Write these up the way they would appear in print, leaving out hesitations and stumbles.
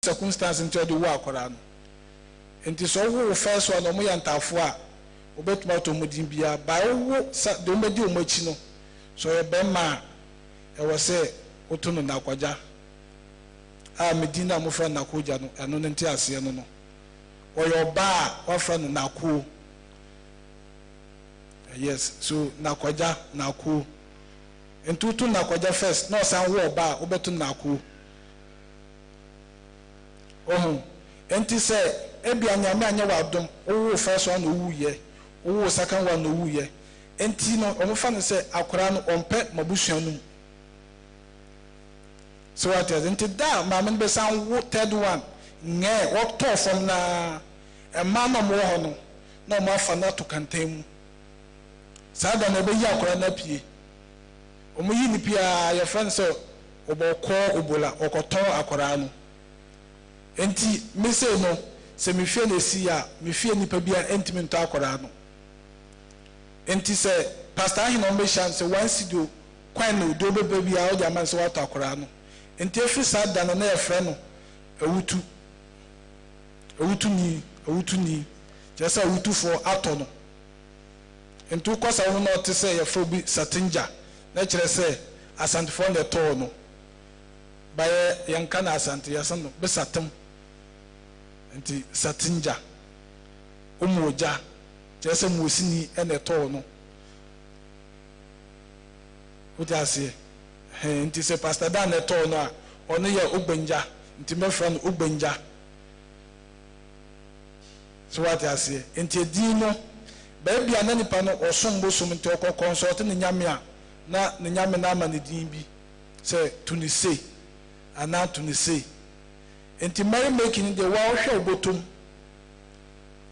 circumstance into the work around. And so who first one of my antafua, obet to Mudimbia, by the Medio Mochino. So a Bema, I was say, Otono Nakwaja. Medina Mufra Nakuja, and Nonentia Siano. Or your bar, or friend Naku. Yes, so Nakwaja, Naku. And two Nakwaja first, no sound war bar, Obeton Naku. Oh, and to say, Ebia Nyamanya Wadum, oh, first one, oh, ye, oh, second one, oh, ye. And Tino, on fan say, Akran on pet Mabusianum. So what is into that, Mamma Bessan, third one, nay, what tall from na a man of more, no more for not to contain. Sada never yakran up ye. Omuyinipia, your friend so, Obo call Obola, or Coton Akorano. Enti me say no se me fie na si a me fie nipa bia entimi nto akora no enti se pastor ahi no me chance one sido kwan no do be bia o dia man se wato akora no enti efi sada no na e frɛ no awutu ni jesa awutu for ato no enti kosa wo no te se ye fo bi satinja na kire se asante for the to no baye yanka na asante yasan no be satem enti satinja umuoja jese muosini ene to no ujase enti se pastor dan ne to no a ono ye ogbenja enti me fra no ogbenja so what ase enti edi no ba bia na nipa no osombo som enti okonsult ne nyame a na ne nyame na ama ne din bi se tunise ana tunise enti marry making the wow hwe obotom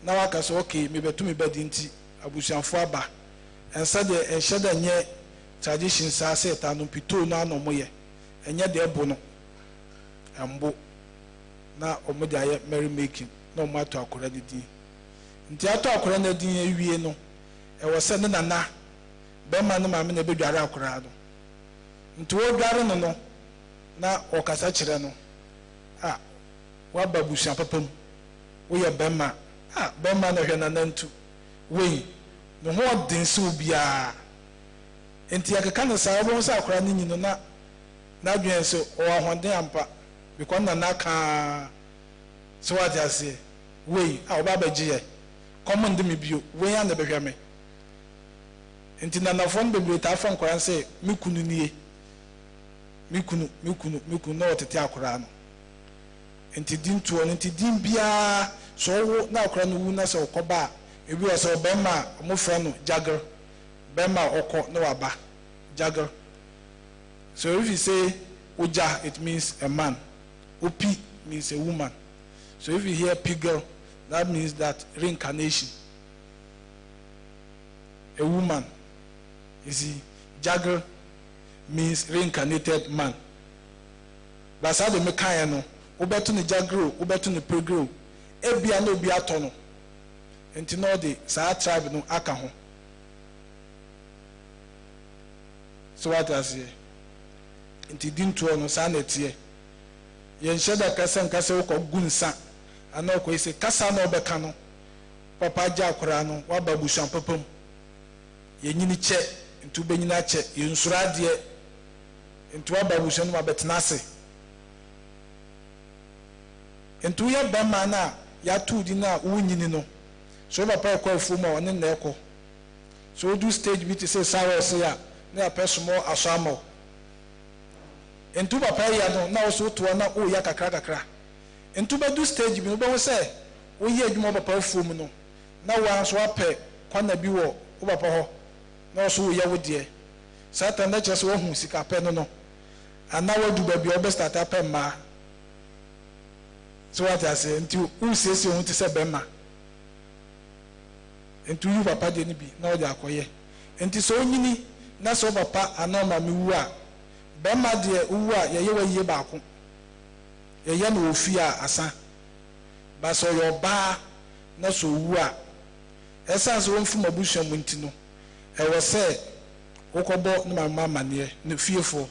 na waka so okay me betu me bedi nti abusuanfo aba ensa de enhye da nye tradition sa se ta no pito na no moye enye de ebo no ambo na omoja ye marry making na omo ato akora de din nti ato akora na din ewie no e wo se ne nana be ma no ma me na be dware akora no nti wo dware no no na okasa kire no waba busia papam wo ye bema bema na hwe na nantu wei no ho den se obia enti akeka no sa wo so akora ni nyino na adwen so o ahoden ampa because na naka so what I say wei oba bagie common de me bio wei ya na behwe me enti na fon bebre ta fon kwara se mikunu nie mikunu na otete akora no enti din tuo enti din bia so wo na akora no wu na se okoba ebi o se obema mo fra no jagger bema oko no waba jagger. So if you say uja, it means a man. Opi means a woman. So if you hear pigel, that means that reincarnation, a woman. You see, jagger means reincarnated man. But how do make no? Ubetu ni jagro, ubetu ni pigel. Ebia no bi atono. Enti no de sa tribe no aka ho. So what I say? Enti dinto no sa na tie. Ye nhyeda kasa nkasa wo ko gunsa. Ana ko ise kasa na obeka no. Papa ja akora no wa babusuan papam. Ye nyini che, ntu benyina che, ye nsura de. Ntu wa babusuan no mabetena ase. Ntu ya bama na ya tudi na wunyini no. So papa ko afuma woni na ekọ. So do stage bi to say sawo say ya na ya personal asamo. Entu papa ya no na so to na o ya kakra. Entu be do stage bi no be wo say wo ye adwuma papa afum no. Na wa so apẹ kwana bi wo papa ho. Na so ya wo de. Satan na chese wo hu sika pẹ no no. Ana wo du ba bi o be start apẹ ma. So what I say entu u sese hu ti se be ma. Entu yu papa de ni bi na o de akoye. Enti so nyini na so papa anoma mi wu a be ma de wu a ye wa yie ba ko. Ye ya na ofi a asa. Ba so yo ba na so wu a. Esa so won fu mabusuan mu nti no. E wo se wokobo na mama mane ne fiefo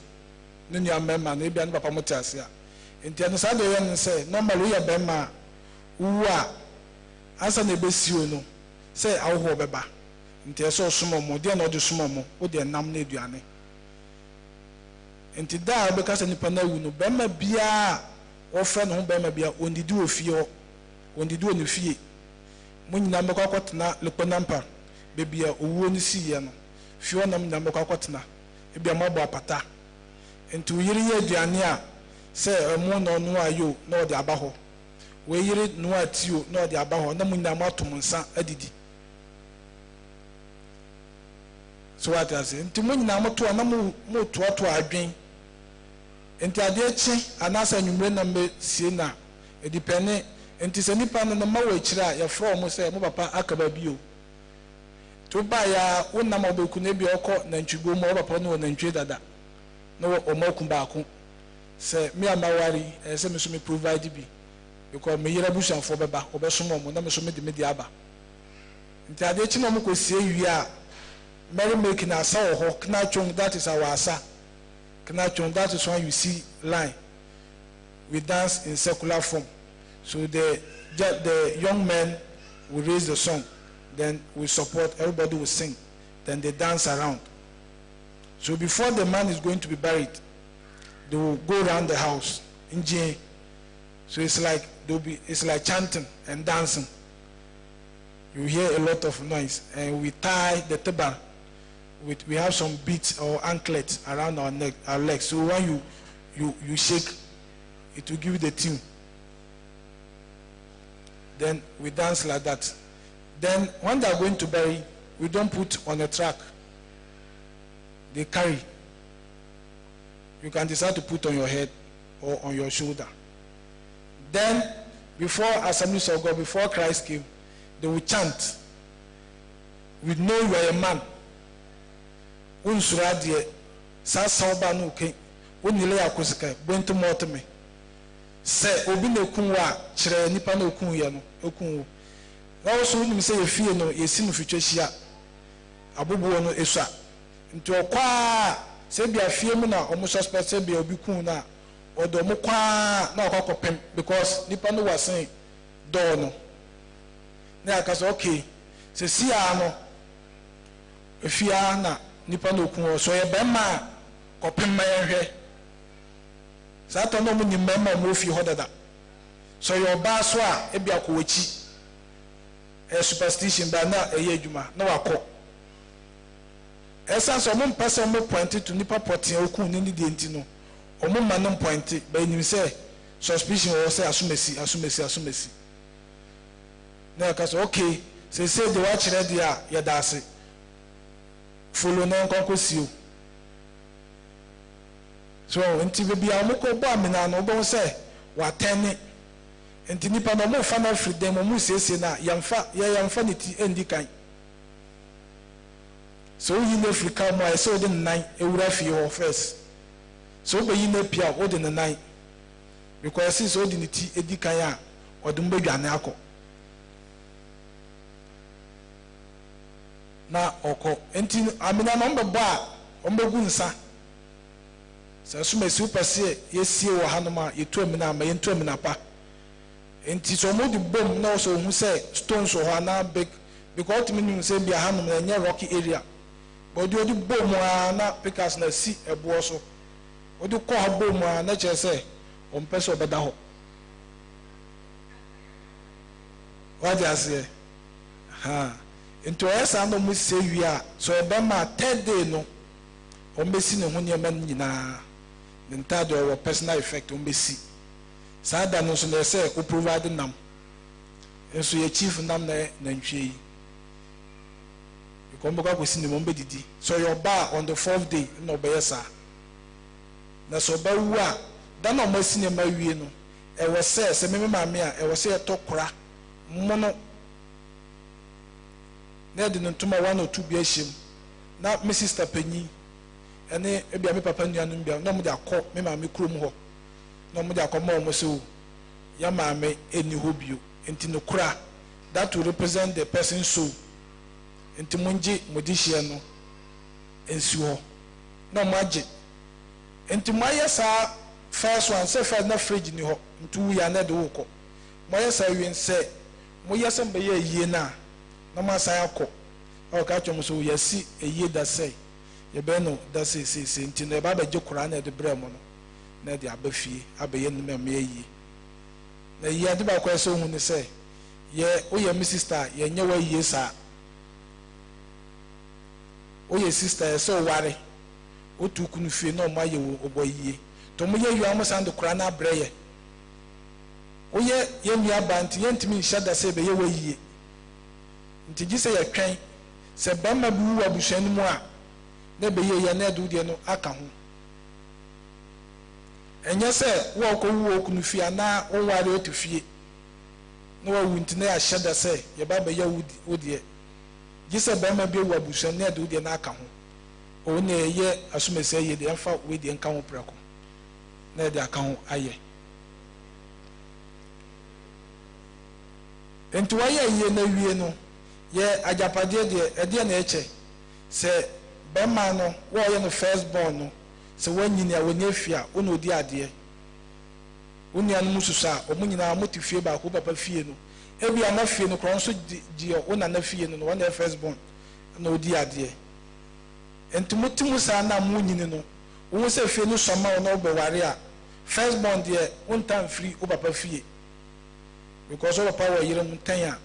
ne nya mama na bia na papa motiase a. nti eno sa de yen say normally ya be ma wu a ansa na ebesio no say awo beba nti eso somo mo de na de somo mo wo de nam na eduane nti da be ka se nipa na wu no be ma bia wo fra no be ma bia ondidi ofie ho ondidi oni fie mo nyina me kwakotena leponampa be bia owuo ni siye no fie onam nyina me kwakotena e bia mabo apata nti uyiri ye aduane a se emu no no ayo na ode aba ho we yiri no atio na ode aba ho na mo nyina matom nsa adidi so what I say nti mo nyina mo to na mo to adwen nti ade echi anasa nwumre na me sie na edipene nti se nipa no ma wa ekira ya fro mo se mo papa akaba bio to ba ya wonna ma obeku na bi okọ na ntwigo mo papa no na ntwe dada no o maku baako se me amawari se me so me provide bi because me yira busanfo beba obesomo mo na me so me de aba nti ade echi no mo ko sie wi a merry making asa ho kna chong, that is our asa kna chong, that is when you see line we dance in circular form. So the young men will raise the song, then we support, everybody will sing, then they dance around. So before the man is going to be buried, they will go around the house in J. So it's like chanting and dancing. You hear a lot of noise, and we tie the tebal. We have some beads or anklets around our neck, our legs. So when you shake, it will give you the tune. Then we dance like that. Then when they are going to bury, we don't put on a track. They carry. You can decide to put on your head or on your shoulder. Then before Assemblies of God, before Christ came, they will chant. We know you are a man. Unsuradie sa sauba no ke onile yakosika bento motome se obi na kun wa kire nipa na kun ye no ekun wo na so nim se yefie no yesi no fitwa hia abobuo no esua nti okwa se bia fie mu na omo suspect se bia obi kun na odo mo kwa na okokopem because nipa no wasen do no na akaso okay se sia no efia na nipa no kun so ye bema kopem ma yenhwe sato no mu ni mema mo fi hodada so ye oba so a e bia ko wachi superstition ba na eye adwuma na wako esa so mo mpese mo point to nipa potin okun ni de enti no o mo ma no point ba enim se suspicion o se asumesi na ka so okay se de wa kire de a ye da ase follow na nkonkosio so enti bebi a moko bo amina no bo se watene enti nipa no mo fa na freedom mo sese na yamfa ne ti endi kan so yi na Africa mo ai so de nan ewura fi ho first so be yi na pia o de nan because since o de ne ti edi kan a o de mbedwane akọ na oko enti amina no mbebo a ombegu nsa sa suma si upase yesie wo hanoma yetu amina ma yentu amina pa enti so mo di bom na so hu say stones ho na big because ultimately say bia hanom na nya rocky area but odi bom na pickers na si ebo so odi ko ha bom na che say o mpese obeda ho wadi ase ha into esa no mu se wi a so ebe ma third day no o mbesi ne ho niam nyina ntade o personal effect o mbesi sada no so na se o provide nam enso ye chief nam na ntwe yi because mbaka kwesi ne mo mbedidi so your bar on the 4th day no be yesa na so ba wu a da na o masi ne ma wie no e wo se me maame a e wo se etokora mono na de ntoma 1 or 2 bia hiem na me sister panyi ene e bia me papa nuanu bia na mo de akọ me maame krom ho na mo de akọ ma mo so ya maame eni ho bio enti no kura that will represent the person's soul enti monje modihie no ensi ho na mo age enti mo ayesa first one say first na fridge ni ho ntu ya na de wo ko mo ya sa wen say mo ya sam be ye yie na mo sa ya ko o ka twom so ya si eyie da say ye be no da say nti na ba ba je kura na de bre mo no na de abafie abaye no me yie na yie de ba kwa so hu ni say ye o ye mi sister ye nya wa yie sa o ye sister so ware o tu kunu fie na o ma ye wo obo yie to mo ye yu amosan de kura na bre ye o ye nua banti ye ntimi hya da say be ye wa yie nti gi say ye twen se bamba bi wu abusuan mu a na be ye na edu de no aka ho enye se wo ko wu okunu fie na o ware o tufie na wa wu ntina ya hya da say ye ba be ye wu de gi se bamba bi wu abusuan na edu de na aka ho o na ye asumese ye de amfa we de nka ho preko na de aka ho aye enti wa ye na wie no ye ajapade de na eche se bema no wo ye no first born no se wanyini a woni afia woni odi ade woni anu mususa omunyina motifie ba ko papa fie no ebi ana fie no kron so di wona na fie no wona first born na odi ade enti motimu sa na munyini no wo se fie no soma no obeware a first born de wontan free o papa fie because all power yire muntan a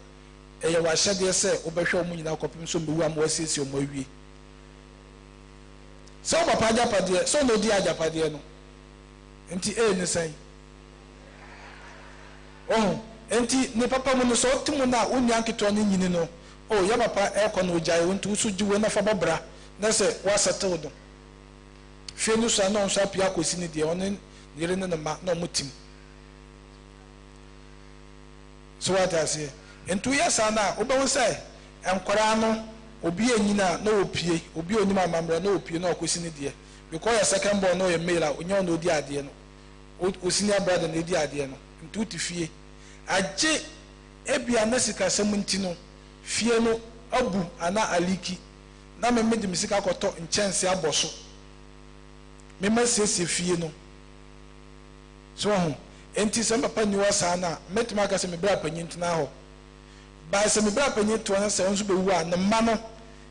eye wa hyade se obehwe omunyina kopim so mbewu am wasiesie o mawie so papa ajapade so no di ajapade no enti ni san enti ni papa mu no so timu na onua nketo no nyini no ya papa e no ojai wontu so jiwe na fa bobra na se wa settle do fe no so na on so apia kosi ni de on yire ne ma na mutim so what I say entu ya sana obewu say enkwara no obi enyina na opie obi onim amamre na opie na okosi ni de because your second born no ye male a onye no di ade no osini brother na di ade no ntu tifie agye ebia na sika semunti no fie no abu ana aliki na me mede misika koto nchense aboso me masiesie fie no so ho enti se papa ni wasa na metima ka se me bra panyinti na ho ba se me bra panyinti na se onso be wu a na ma no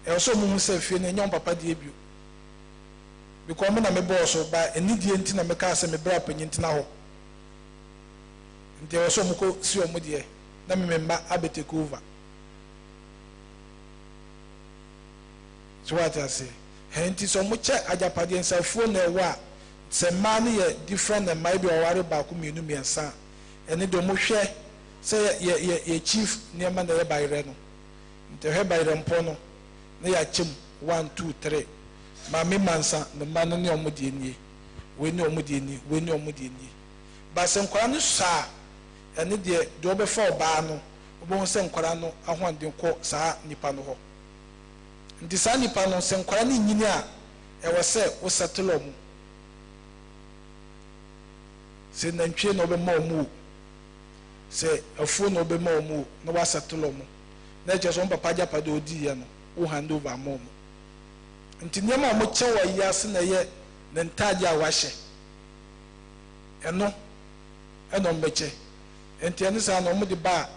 e so mu se fie na nyom papa de ebio because me na me boss ba eni die enti na me ka se me bra panyinti na ho nti e so mu ko si o mu de na me ma abetake over so what I say enti so mu che ajapade nsafo na ewa se man ye different and maybe oware ba ko mienu miensa ene do mo hwe se ye chief niema na ye bayre no nti he bayre mpo no na ya chim 1 2 3 ma me mansa na ma no ne omudi enie we ne omudi enie we ne omudi enie ba se nkwara no sa ene de do be fa oba no obo se nkwara no ahonden ko saa nipa no ho nti saa nipa no se nkwara no nyini a e wo se wo settle omu se nantwie no be ma omu se afuo no be ma omu no wa settle omu na je so papa japade odi ye no wo hand over mom nti nyama mo che wa yase na ye na ntaje a wahye eno mbeche nti ene sa no mo de ba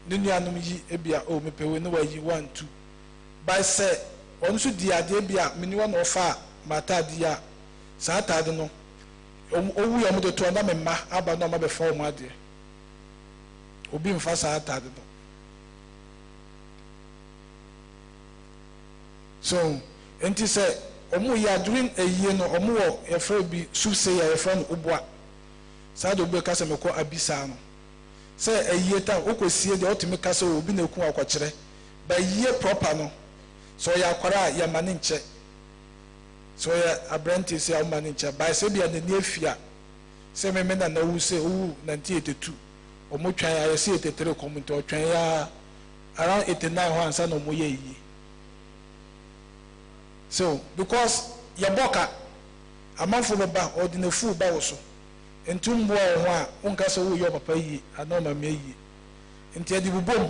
ne nuanom yi ebia o mepewe no wa yi 1 2 by say on so di ade ebia meni wa no fa mata dia sa ta de no owu ya mo de to na memma aba no ma be fa o ma de obi mfa sa ta de no so enti say omu ya during eyie no omu wo e fra bi subse ya e fra no obua sa do be ka se meko abisa no say eyie ta okosie de otimi ka se obi na eku akokire ba yie proper no so ya kwara ya mane nche so ya abranti se ya mane nche ba se bia ne afia se me na wu se wu 1982 omu twan ya se 83 community o twan ya around 89 ho ansa no mo ye yi so because ya boka amanfo beba ordinafu ba wo so entum bo ho a unka so wo yo papa yi anoma me yi enti adi bubom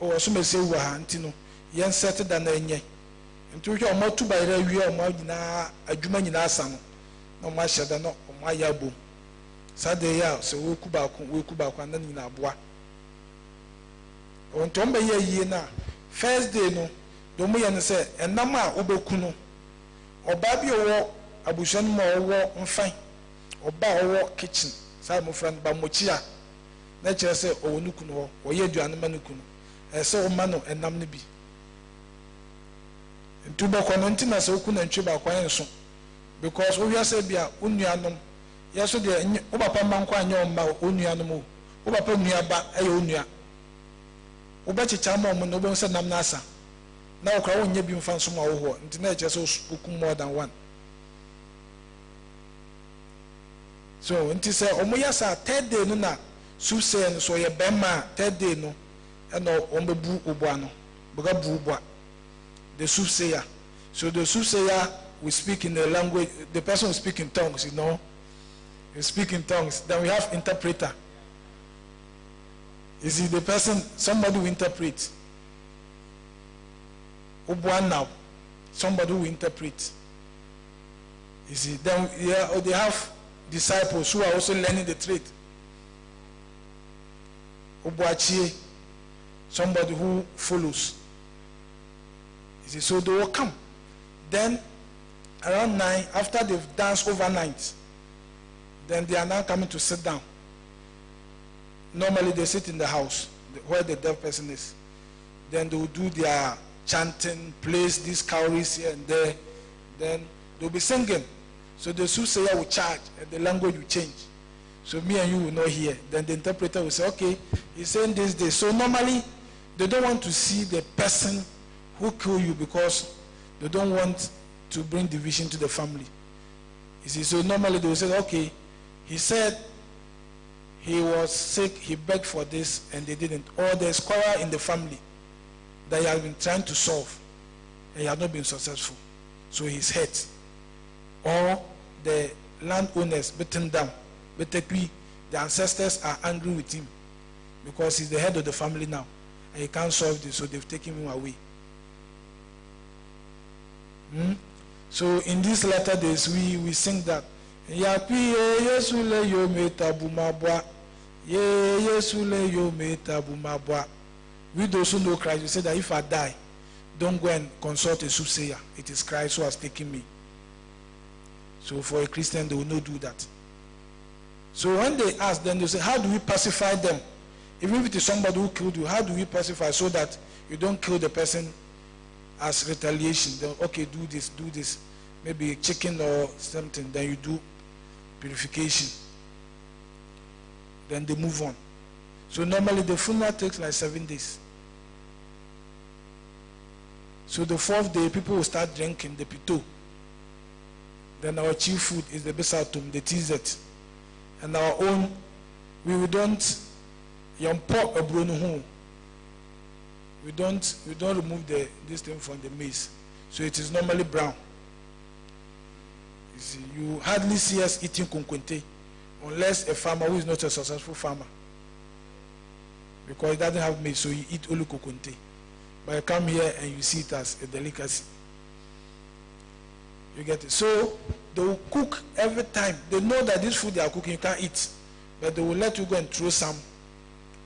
o so me se wu ha enti no yen set da na enye enti wo hwe o matu bayra wi o ma nyina adwuma nyina asa no no ma hyeda no o ma ya bom Saturday ya so we kuba kwa nani na aboa on tombe ye na first day no do mo ye ne se enam a obeku no oba bi owo abusuan mo owo mfan oba owo kitchen sa mo friend ba mochi a na kire se owo nuku no o ye aduane ma nuku no se o ma no enam ne bi ntubo kono ntina se oku na ntwe ba kwa enso because o wi ase bia onuanom yeso de o papa manko anya o ma onuanom o papa nuaba aye onua o be chicha ma o no be se nam na asa na o kra wonye bi mfa nso ma wo ho ntina e kire se oku more than one so nti se o mo yasa third day no na su se so ye bema third day no e no o mebu oboa no boga bu oboa the soothsayer. So the soothsayer will speak in the language, the person will speak in tongues, you know. You speak in tongues. Then we have interpreter. You see, the person, somebody will interpret. Ubuan now. Somebody will interpret. You see, then they have disciples who are also learning the trade. Ubuachie, somebody who follows. You see, so they will come. Then around 9, after they've danced overnight, then they are now coming to sit down. Normally they sit in the house where the deaf person is. Then they will do their chanting, place these cowries here and there. Then they'll be singing. So the soothsayer will charge and the language will change. So me and you will not hear. Then the interpreter will say, okay, he's saying this. So normally they don't want to see the person who kill you because they don't want to bring division to the family. You see, so normally they will say, okay, he said he was sick, he begged for this, and they didn't. Or there's quarrel in the family that he has been trying to solve, and he has not been successful. So he's hurt. Or the landowners beaten down. Basically, the ancestors are angry with him because he's the head of the family now, and he can't solve this, so they've taken him away. So in these latter days, we sing that. Yapi Yesule yo metabumabwa. Ye Yesule yo metabumabwa. We those who know Christ, we say that if I die, don't go and consult a soothsayer. It is Christ who has taken me. So for a Christian, they will not do that. So when they ask, then they say, how do we pacify them? Even if it is somebody who killed you, how do we pacify so that you don't kill the person as retaliation? Then, okay, do this, maybe chicken or something, then you do purification. Then they move on. So normally the funeral takes like 7 days. So the 4th day, people will start drinking the pito. Then our chief food is the besatum, the tizet. And our own, we don't yampo a bruno. We don't remove this thing from the maize. So it is normally brown. You see, you hardly see us eating kunkunte unless a farmer who is not a successful farmer. Because he doesn't have maize, so you eat only kunkunte. But you come here and you see it as a delicacy. You get it? So they will cook every time. They know that this food they are cooking you can't eat. But they will let you go and throw some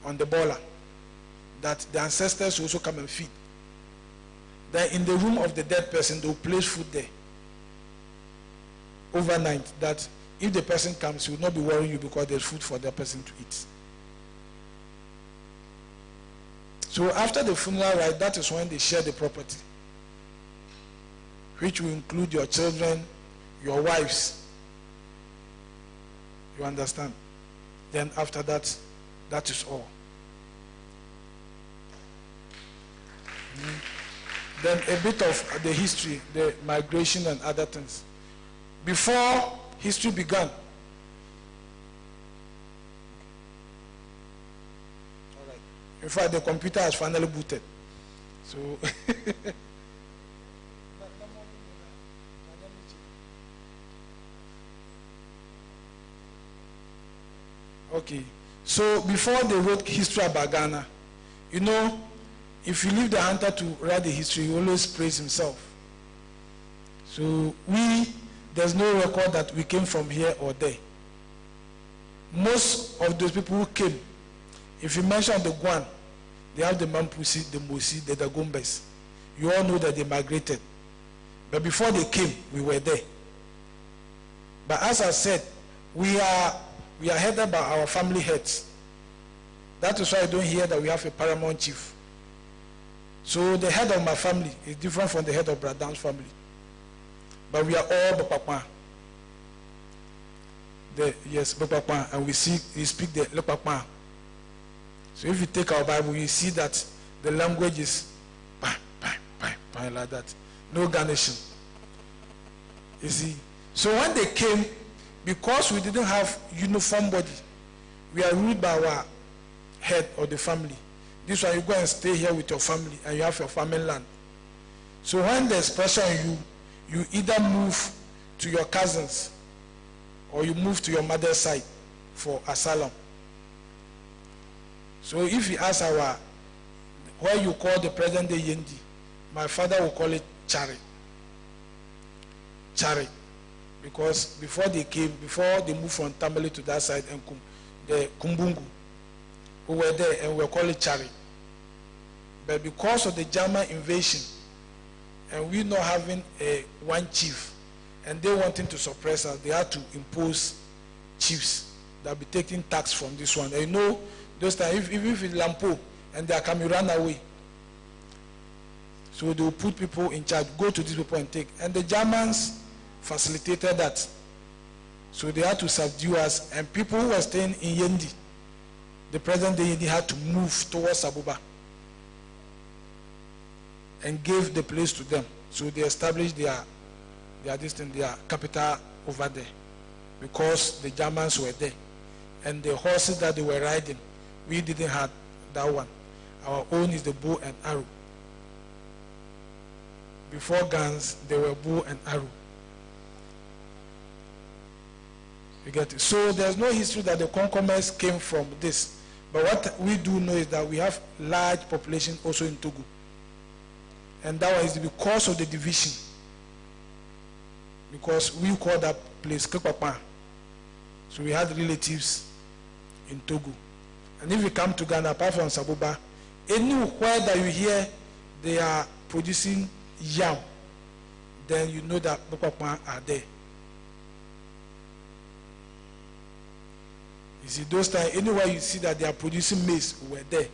on the boiler, that the ancestors will also come and feed. Then in the room of the dead person, they will place food there overnight, that if the person comes, he will not be worrying you because there's food for that person to eat. So after the funeral rite, that is when they share the property, which will include your children, your wives. You understand? Then after that, that is all. Then a bit of the history, the migration and other things. Before history began, all right. In fact, the computer has finally booted. So okay. So before they wrote history about Ghana, you know, if you leave the hunter to write the history, he always praise himself. So there's no record that we came from here or there. most of those people who came, if you mention the Guan, they have the Mampusi, the Musi, the Dagombes. You all know that they migrated. But before they came, we were there. But as I said, we are headed by our family heads. That is why I don't hear that we have a paramount chief. So the head of my family is different from the head of Bradam's family. But we are all Bapapa. Yes, Bapapa, and we speak the Lepapa. So if you take our Bible, you see that the language is like that. No garnishing. You see. So when they came, because we didn't have uniform body, we are ruled by our head of the family. This one, you go and stay here with your family and you have your family land. So when there's pressure on you, you either move to your cousins or you move to your mother's side for asylum. So if you ask where you call the present day Yendi, my father will call it Chari. Chari. Because before they moved from Tamale to that side, and the Kumbungu, who were there, and we were called it Chari. But because of the German invasion, and we not having one chief, and they wanting to suppress us, they had to impose chiefs that be taking tax from this one. And you know, those times, if it's Lampo, and they are coming, run away. So they will put people in charge, go to these people and take. And the Germans facilitated that. So they had to subdue us. And people who were staying in Yendi, the present day Yendi, had to move towards Abuba and gave the place to them. So they established their capital over there because the Germans were there. And the horses that they were riding, we didn't have that one. Our own is the bow and arrow. Before guns, they were bow and arrow. You get it? So there's no history that the Concomers came from this. But what we do know is that we have large population also in Togo. And that was because of the division. Because we call that place Kekpakpa. So we had relatives in Togo. And if you come to Ghana, apart from Sabuba, anywhere that you hear they are producing yam, then you know that Kekpakpa are there. You see, those times, anywhere you see that they are producing maize, we were there.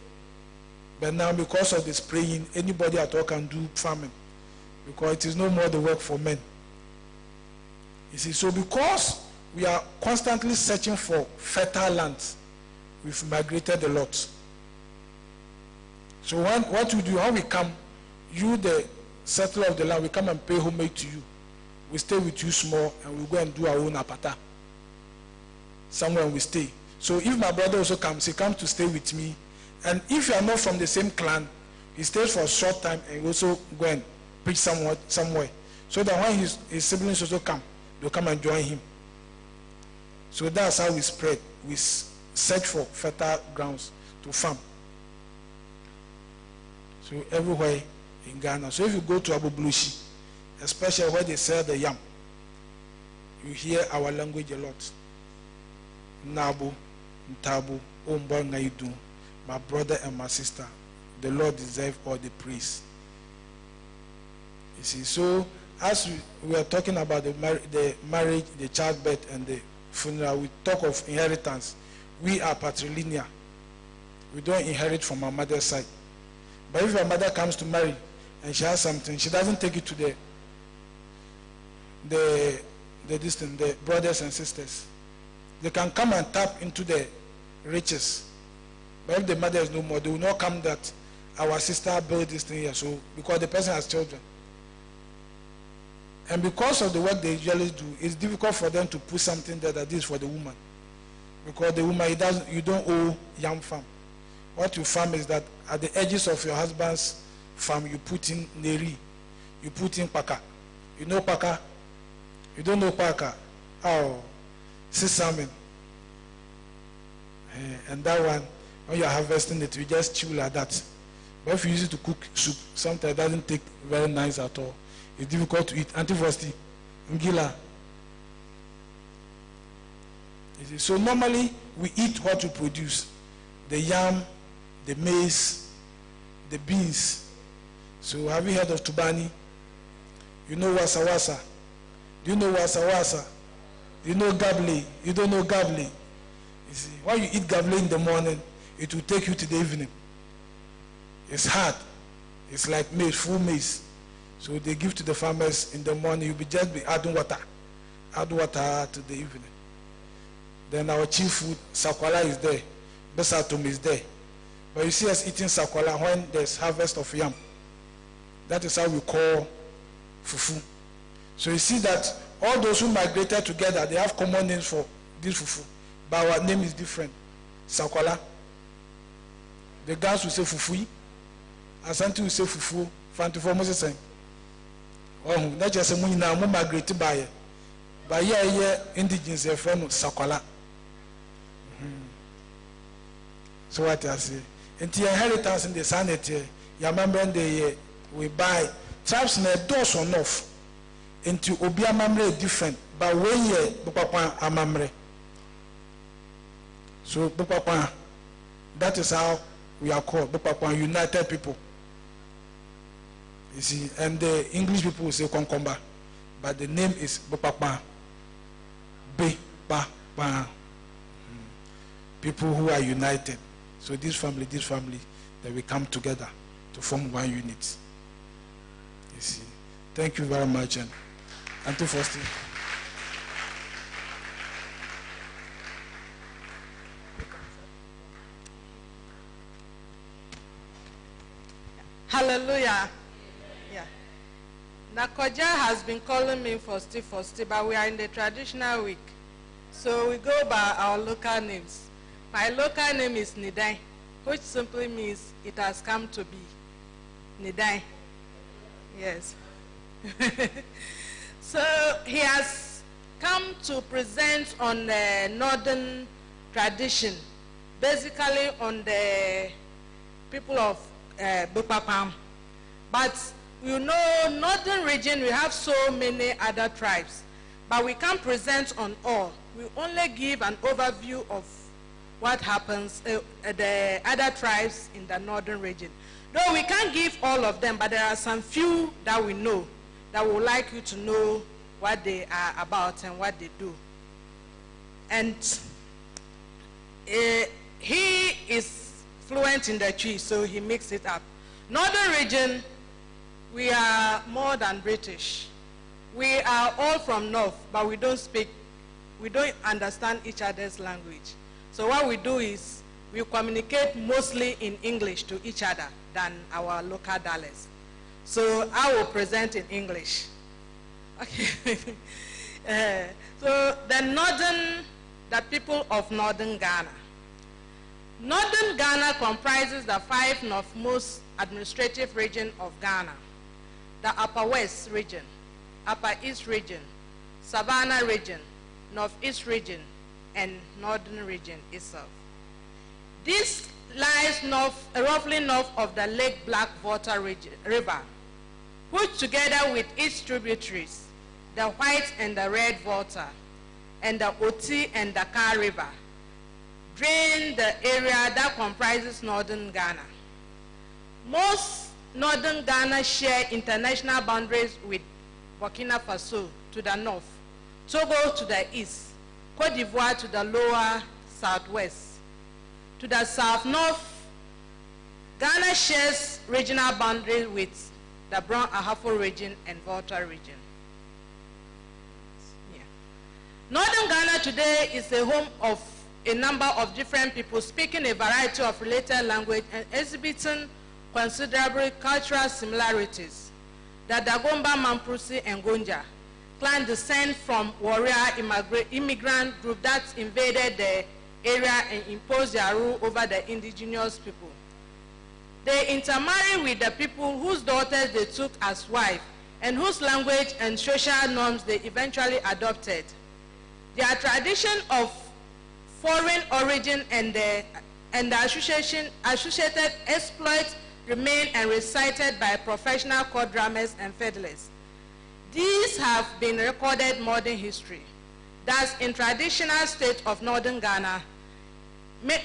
But now, because of the spraying, anybody at all can do farming. Because it is no more the work for men. You see, so because we are constantly searching for fertile lands, we've migrated a lot. So what we do, how we come, you the settler of the land, we come and pay homage to you. We stay with you small and we go and do our own apata. Somewhere we stay. So if my brother also comes, he comes to stay with me. And if you are not from the same clan, he stays for a short time and he also go and preach somewhere. So that when his siblings also come, they'll come and join him. So that's how we spread. We search for fertile grounds to farm. So everywhere in Ghana. So if you go to Abu Blushi, especially where they sell the yam, you hear our language a lot. Nabu, Ntabu, Omba Ngaidu, my brother and my sister. The Lord deserves all the praise. You see, so as we are talking about the marriage, the childbirth, and the funeral, we talk of inheritance. We are patrilineal. We don't inherit from our mother's side. But if your mother comes to marry and she has something, she doesn't take it to the brothers and sisters. They can come and tap into the riches. But if the mother is no more, they will not come that our sister built this thing here. So because the person has children. And because of the work they usually do, it's difficult for them to put something there that is for the woman. Because the woman, you don't owe yam farm. What you farm is that at the edges of your husband's farm, you put in neri, you put in paka. You know paka? You don't know paka? Oh, sesame. And that one, when you are harvesting it, you just chew like that. But if you use it to cook soup, sometimes it doesn't take very nice at all. It's difficult to eat. Antifosti, ngila. You see? So normally we eat what we produce. The yam, the maize, the beans. So have you heard of Tubani? You know wasa wasa? Do you know wasa wasa? You know gable? You don't know gable? You see, when you eat gable in the morning, it will take you to the evening. It's hard. It's like maize, full maize. So they give to the farmers in the morning. You'll just be adding water. Add water to the evening. Then our chief food, sakwala, is there. Besatum is there. But you see us eating sakwala when there's harvest of yam. That is how we call fufu. So you see that all those who migrated together, they have common names for this fufu. But our name is different. Sakwala. The guys will say fufui. Asante will say fufu. Fantifo Moses saying. Oh, not just a munina, mu migrate by. But yeah, indigenous friend sakwala. So what I say? And the inheritance in the sanity, you remember we buy tribes in a dose or enough into Obia Mamre different, but we ye Bupapa Amamre. So Bupapa, that is how we are called, Bupapa United People. You see, and the English people will say Konkomba, but the name is Bupapa. Be-pa-pa. People who are united. So this family, that we come together to form one unit. You see. Thank you very much, and Auntie Foster. Hallelujah. Yeah. Nakoja has been calling me Fosti, but we are in the traditional week. So we go by our local names. My local name is Nidai, which simply means it has come to be. Nidai. Yes. So he has come to present on the northern tradition, basically on the people of Bupapam. But you know, northern region, we have so many other tribes, but we can't present on all. We only give an overview of what happens, the other tribes in the northern region. Though we can't give all of them, but there are some few that we know, that we would like you to know what they are about and what they do. And he is fluent in the Twi, so he mixed it up. Northern region, we are more than British. We are all from north, but we don't understand each other's language. So what we do is we communicate mostly in English to each other than our local dialects. So I will present in English. Okay. So the people of northern Ghana. Northern Ghana comprises the 5 northmost administrative regions of Ghana: the Upper West region, Upper East region, Savannah region, Northeast region, and northern region itself. This lies roughly north of the Lake Blackwater River, which together with its tributaries, the White and the Red Water, and the Oti and the Car River, drain the area that comprises northern Ghana. Most northern Ghana share international boundaries with Burkina Faso to the north, Togo to the east, Cote d'Ivoire to the lower southwest. To the south-north, Ghana shares regional boundaries with the Brown Ahafo region and Volta region. Yeah. Northern Ghana today is a home of a number of different people speaking a variety of related language and exhibiting considerable cultural similarities. The Dagomba, Mamprusi, and Gonja clan descend from warrior immigrant group that invaded the area and imposed their rule over the indigenous people. They intermarried with the people whose daughters they took as wives and whose language and social norms they eventually adopted. Their tradition of foreign origin and the associated exploits remain and recited by professional court drummers and fiddlers. These have been recorded modern history. Thus, in traditional state of northern Ghana,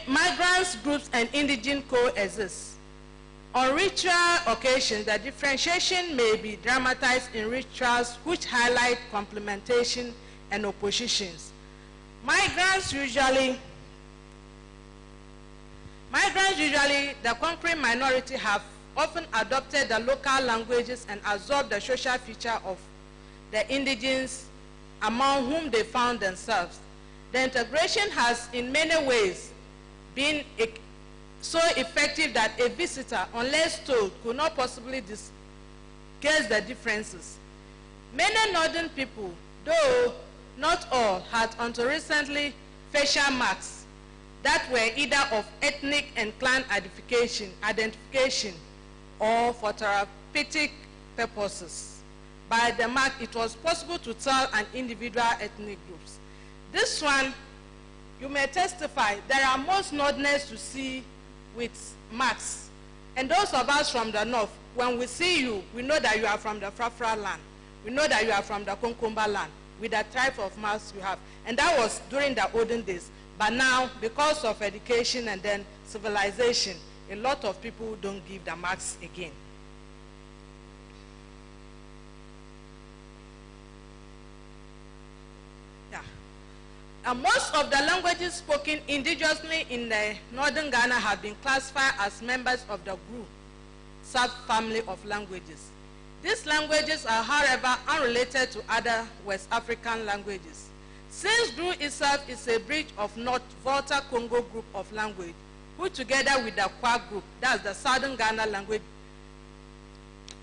migrants, groups, and indigenous coexist. On ritual occasions, the differentiation may be dramatized in rituals which highlight complementation and oppositions. Migrants usually, the conquering minority, have often adopted the local languages and absorbed the social feature of the indigenes among whom they found themselves. The integration has in many ways been so effective that a visitor, unless told, could not possibly guess the differences. Many northern people, though not all, had until recently facial marks that were either of ethnic and clan identification or for therapeutic purposes. By the mark, it was possible to tell an individual ethnic groups. This one, you may testify, there are most northerners to see with marks. And those of us from the north, when we see you, we know that you are from the Frafra land. We know that you are from the Konkomba land, with the type of marks you have. And that was during the olden days. But now, because of education and then civilization, a lot of people don't give the marks again. Most of the languages spoken indigenously in the northern Ghana have been classified as members of the GRU subfamily of languages. These languages are, however, unrelated to other West African languages. Since GRU itself is a branch of North Volta Congo group of language, who together with the Kwa group, that's the Southern Ghana language,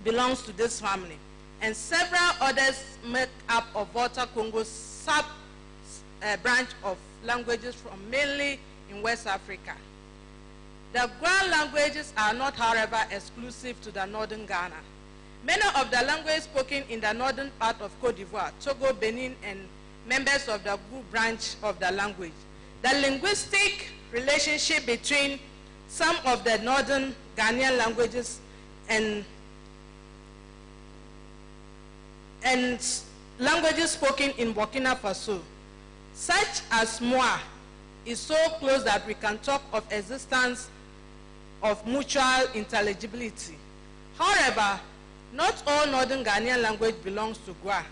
belongs to this family, and several others make up of Volta Congo's branch of languages from mainly in West Africa. The Grand languages are not, however, exclusive to the northern Ghana. Many of the languages spoken in the northern part of Cote d'Ivoire, Togo, Benin, and members of the Gu branch of the language. The linguistic relationship between some of the northern Ghanaian languages and languages spoken in Burkina Faso, such as Moa, is so close that we can talk of existence of mutual intelligibility. However, not all northern Ghanaian language belongs to Gwa.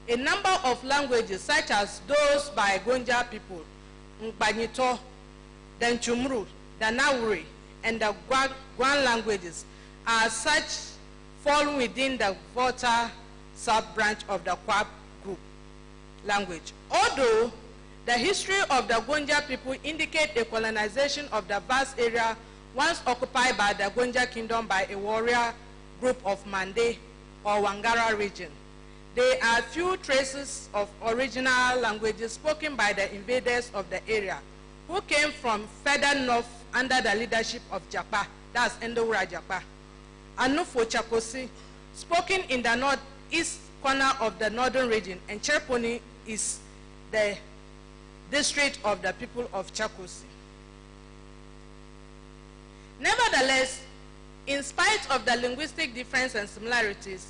A number of languages, such as those by Gonja people, Mbanyito, the Nchumru, the Nawuri, and the Gwan languages, are such fall within the Volta sub-branch of the Kwa group language. Although the history of the Gonja people indicate a colonization of the vast area once occupied by the Gonja kingdom by a warrior group of Mande or Wangara region, there are few traces of original languages spoken by the invaders of the area who came from further north under the leadership of Japa, that's Ndowura Japa. Anufo Chakosi, spoken in the northeast corner of the northern region, and Cherponi is the district of the people of Chakosi. Nevertheless, in spite of the linguistic difference and similarities,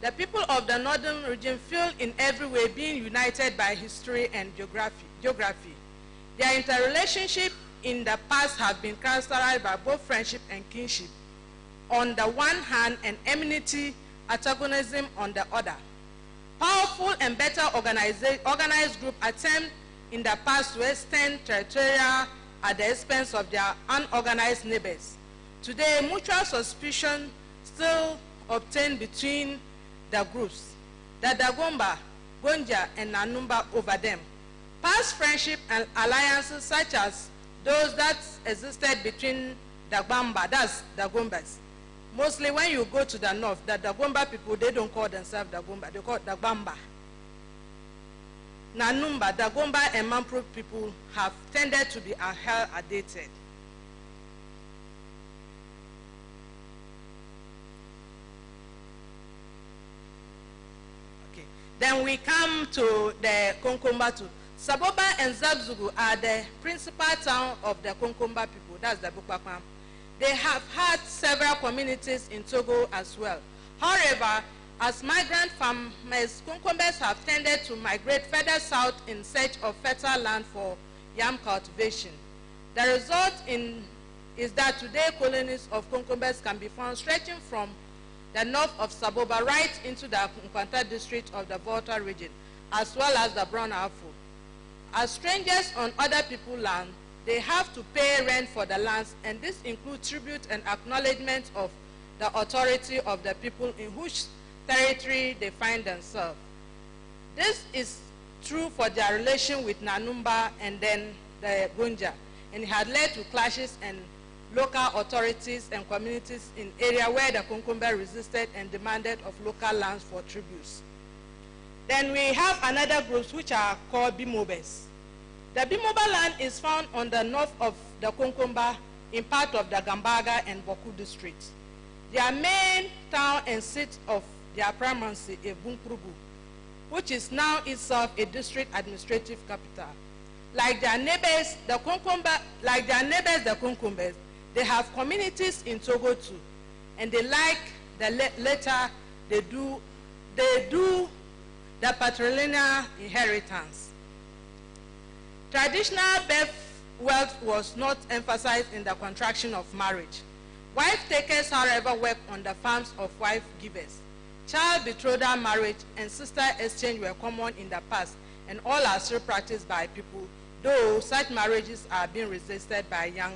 the people of the northern region feel in every way being united by history and geography. Their interrelationship in the past have been characterized by both friendship and kinship on the one hand and enmity, antagonism on the other. Powerful and better organized groups attempt in the past to extend territorial at the expense of their unorganized neighbors. Today, mutual suspicion still obtained between the groups, the Dagomba, Gonja, and Nanumba over them. Past friendship and alliances such as those that existed between Dagbamba, that's Dagombas. Mostly when you go to the north, the Dagomba people, they don't call themselves Dagomba, they call it Dagbamba. Nanumba, Dagomba, and Mampro people have tended to be dated. Okay. Then we come to the Konkombatu. Saboba and Zabzugu are the principal town of the Konkomba people, that's the Bukwakwam. They have had several communities in Togo as well. However, As migrant farmers, Konkombas have tended to migrate further south in search of fertile land for yam cultivation. The result is that today colonies of Konkombas can be found stretching from the north of Saboba right into the Nkwanta district of the Volta region, as well as the Brown Afro. As strangers on other people's land, they have to pay rent for the lands, and this includes tribute and acknowledgement of the authority of the people in whose territory they find themselves. This is true for their relation with Nanumba and then the Gunja, and it had led to clashes and local authorities and communities in area where the Konkomba resisted and demanded of local lands for tributes. Then we have another groups which are called Bimobes. The Bimoba land is found on the north of the Konkomba in part of the Gambaga and Boku districts. Their main town and seat of their primacy is Bunkrugu, which is now itself a district administrative capital. Like their neighbors, the Konkombas, they have communities in Togo too, and they like the later they do the patrilineal inheritance. Traditional birth wealth was not emphasized in the contraction of marriage. Wife takers, however, work on the farms of wife givers. Child betrothal marriage and sister exchange were common in the past, and all are still practiced by people, though such marriages are being resisted by young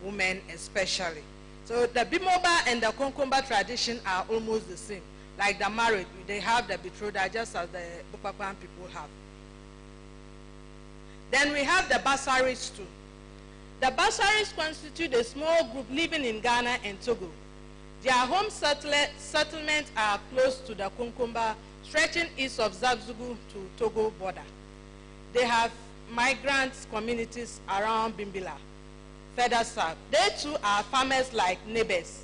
women especially. So the Bimoba and the Konkomba tradition are almost the same. Like the marriage, they have the betrothal just as the Bukakwan people have. Then we have the Basaris too. The Basaris constitute a small group living in Ghana and Togo. Their home settlements are close to the Konkomba, stretching east of Zabzugu to Togo border. They have migrant communities around Bimbila, further south. They too are farmers like neighbors.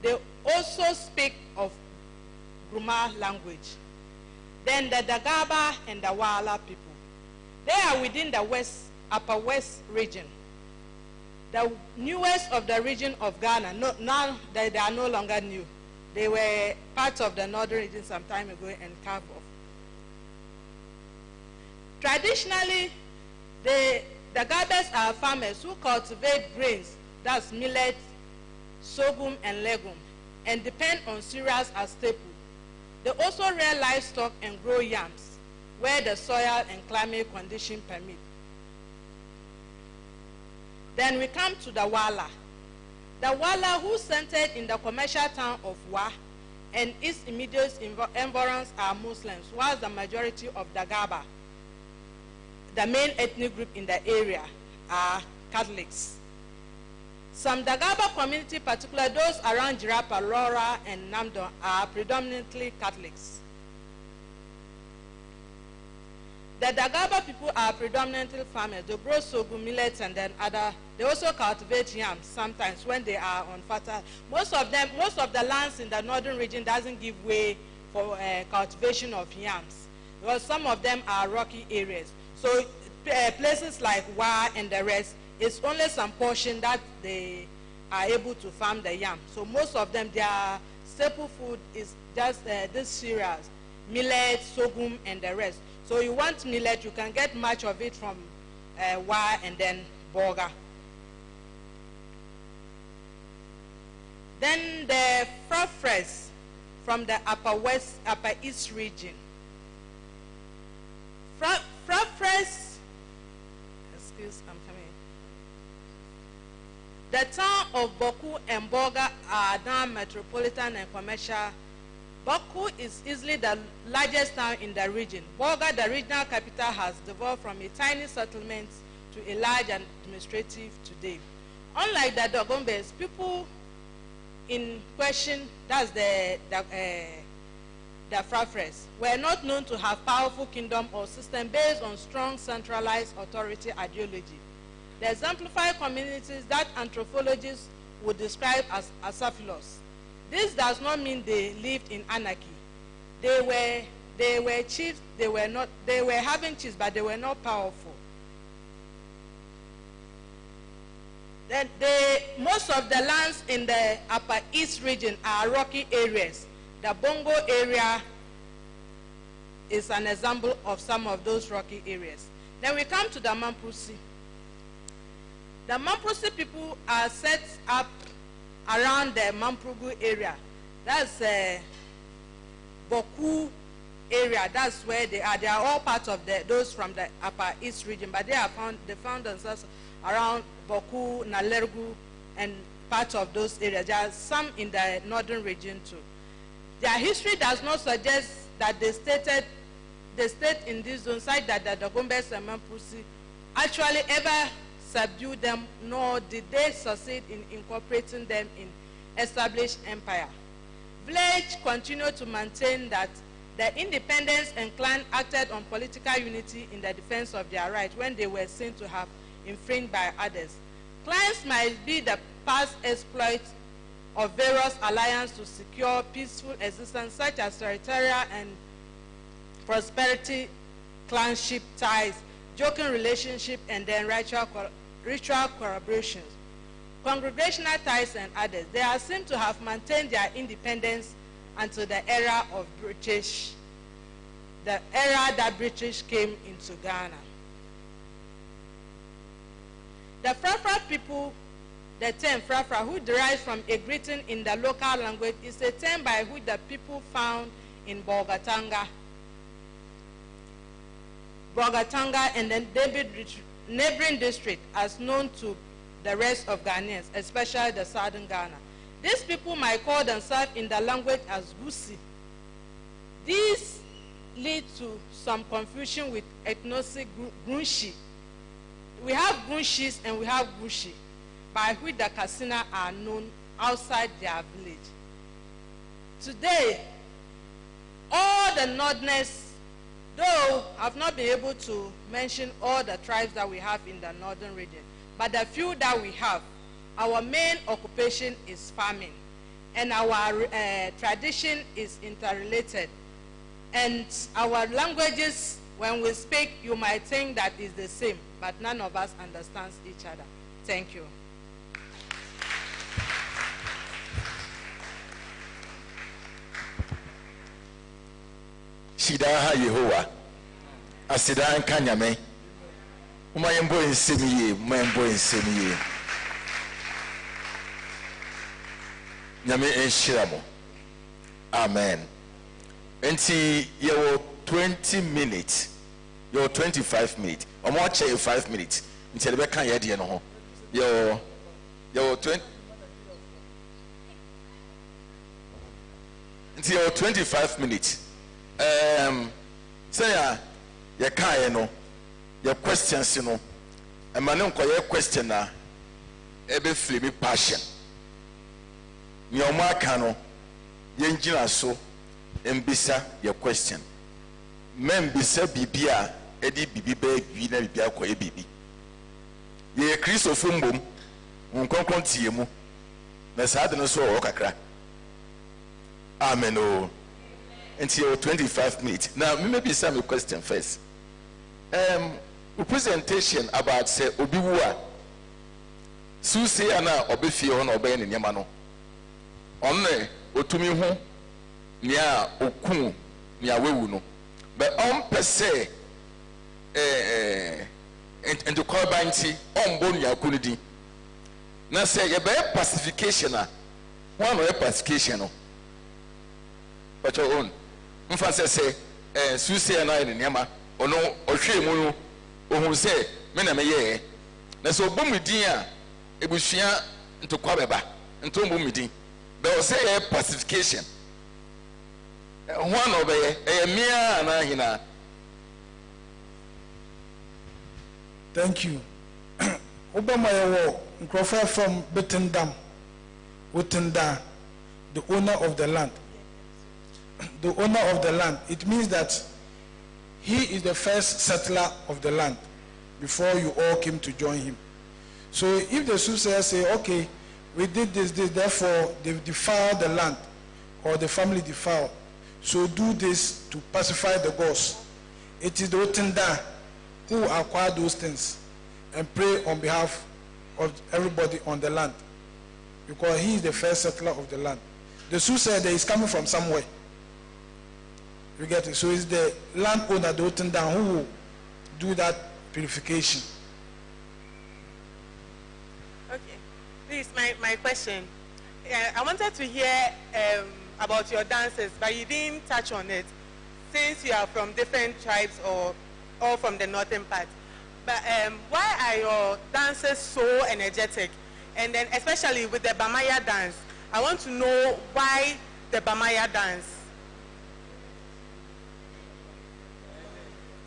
They also speak of Gruma language. Then the Dagaba and the Wala people. They are within the upper west region. The newest of the region of Ghana. Now they are no longer new. They were part of the northern region some time ago and carved off. Traditionally, the Gabas are farmers who cultivate grains, that's millet, sorghum, and legume, and depend on cereals as staple. They also rear livestock and grow yams, where the soil and climate condition permit. Then we come to the Wala. The Wala, who centered in the commercial town of Wa and its immediate environs are Muslims, whilst the majority of the Gaba, the main ethnic group in the area, are Catholics. Some Dagaba community, particularly those around Jirapa, Lora, and Namdo, are predominantly Catholics. The Dagaba people are predominantly farmers. They grow sorghum, millets, and then other. They also cultivate yams sometimes when they are on fertile. Most of the lands in the northern region doesn't give way for cultivation of yams, because some of them are rocky areas. So places like Wa and the rest, it's only some portion that they are able to farm the yam. So most of them, their staple food is just these cereals, millet, sorghum, and the rest. So you want millet, you can get much of it from Wa and then Boga. Then the Frafres from the upper east region. Frafres, I'm coming. The town of Boku and Boga are now metropolitan and commercial. Boku is easily the largest town in the region. Boga, the regional capital, has developed from a tiny settlement to a large administrative today. Unlike the Dogombes, people in question, that's the Frafres, were not known to have powerful kingdom or system based on strong centralized authority ideology. The exemplified communities that anthropologists would describe as Asaphilos. This does not mean they lived in anarchy. They were chiefs. They were having chiefs, but they were not powerful. Then most of the lands in the upper east region are rocky areas. The Bongo area is an example of some of those rocky areas. Then we come to the Mamprusi. The Mamprusi people are set up around the Mamprugu area. That's Boku area. That's where they are. They are all part of those from the Upper East region, but they found themselves around Boku, Nalergu, and part of those areas. There are some in the northern region too. Their history does not suggest that they stayed in this zone, side that the Dagombes and Mamprusi actually ever subdued them, nor did they succeed in incorporating them in established empire. Village continued to maintain that the independence and clan acted on political unity in the defense of their rights when they were seen to have infringed by others. Clans might be the past exploit of various alliances to secure peaceful existence, such as territorial and prosperity, clanship ties, joking relationship, and then ritual collaborations, congregational ties, and others. They are seen to have maintained their independence until the era of British, the era that British came into Ghana. The Frafra people, the term Frafra, who derives from a greeting in the local language, is a term by which the people found in Bolgatanga and then neighboring district as known to the rest of Ghanaians, especially the southern Ghana. These people might call themselves in the language as Gusi. These lead to some confusion with ethnic Grunshi. We have Grunshis and we have Gushi, by which the Kasina are known outside their village. Today, all the Northerners, though have not been able to mention all the tribes that we have in the northern region, but the few that we have, our main occupation is farming, and our tradition is interrelated. And our languages, when we speak, you might think that is the same, but none of us understands each other. Thank you. Shidaha Yehovah, Asidan Kanyame, Umayambo in Semiye, Mayambo in Semiye. Nyame en Shiramo. Amen. Enti your 20 minutes, your 25 minutes, or more 5 minutes. Until the can yet no. Your 20 until your 25 minutes. Say ya can no your questions no. And man your question na ebe free me passion. Ni omo aka no yenjina so mbisa your question. Men bisa bibia edi bibi be gwi na bibia koye bibi. Ye Christopher mbom nkonkon tie mu. Na saa de no so o kakra. Amen o. Until 25 minutes. Now, maybe some question first. A presentation about say Obiwa. Su say ana obefi on obey ni nyama no. Onne otumi ho nia okun nia wewu no. But on per se and to call banti on bon ya kunidi. Na say ye be pacification a one way pacification no. But your own. Mfa say susie na ni nyama ono ohwe mu no ohun say me na meye na so bomudin a ebusua ntokwa beba nto bomudin be o say pacification one obeye mia na hina. Thank you. Obama yawo nkrofa from Betendam Wotenda, the owner of the land. The owner of the land, it means that he is the first settler of the land before you all came to join him. So if the soothsayers say, okay, we did this, therefore they defiled the land, or the family defiled, so do this to pacify the gods. It is the Otenda who acquire those things and pray on behalf of everybody on the land, because he is the first settler of the land. The soothsayer there is coming from somewhere. You get it? So it's the landowner, the Otundan, who will do that purification. Okay. Please, my question. I wanted to hear about your dances, but you didn't touch on it, since you are from different tribes or all from the northern part. But why are your dances so energetic? And then especially with the Bamaya dance, I want to know why the Bamaya dance.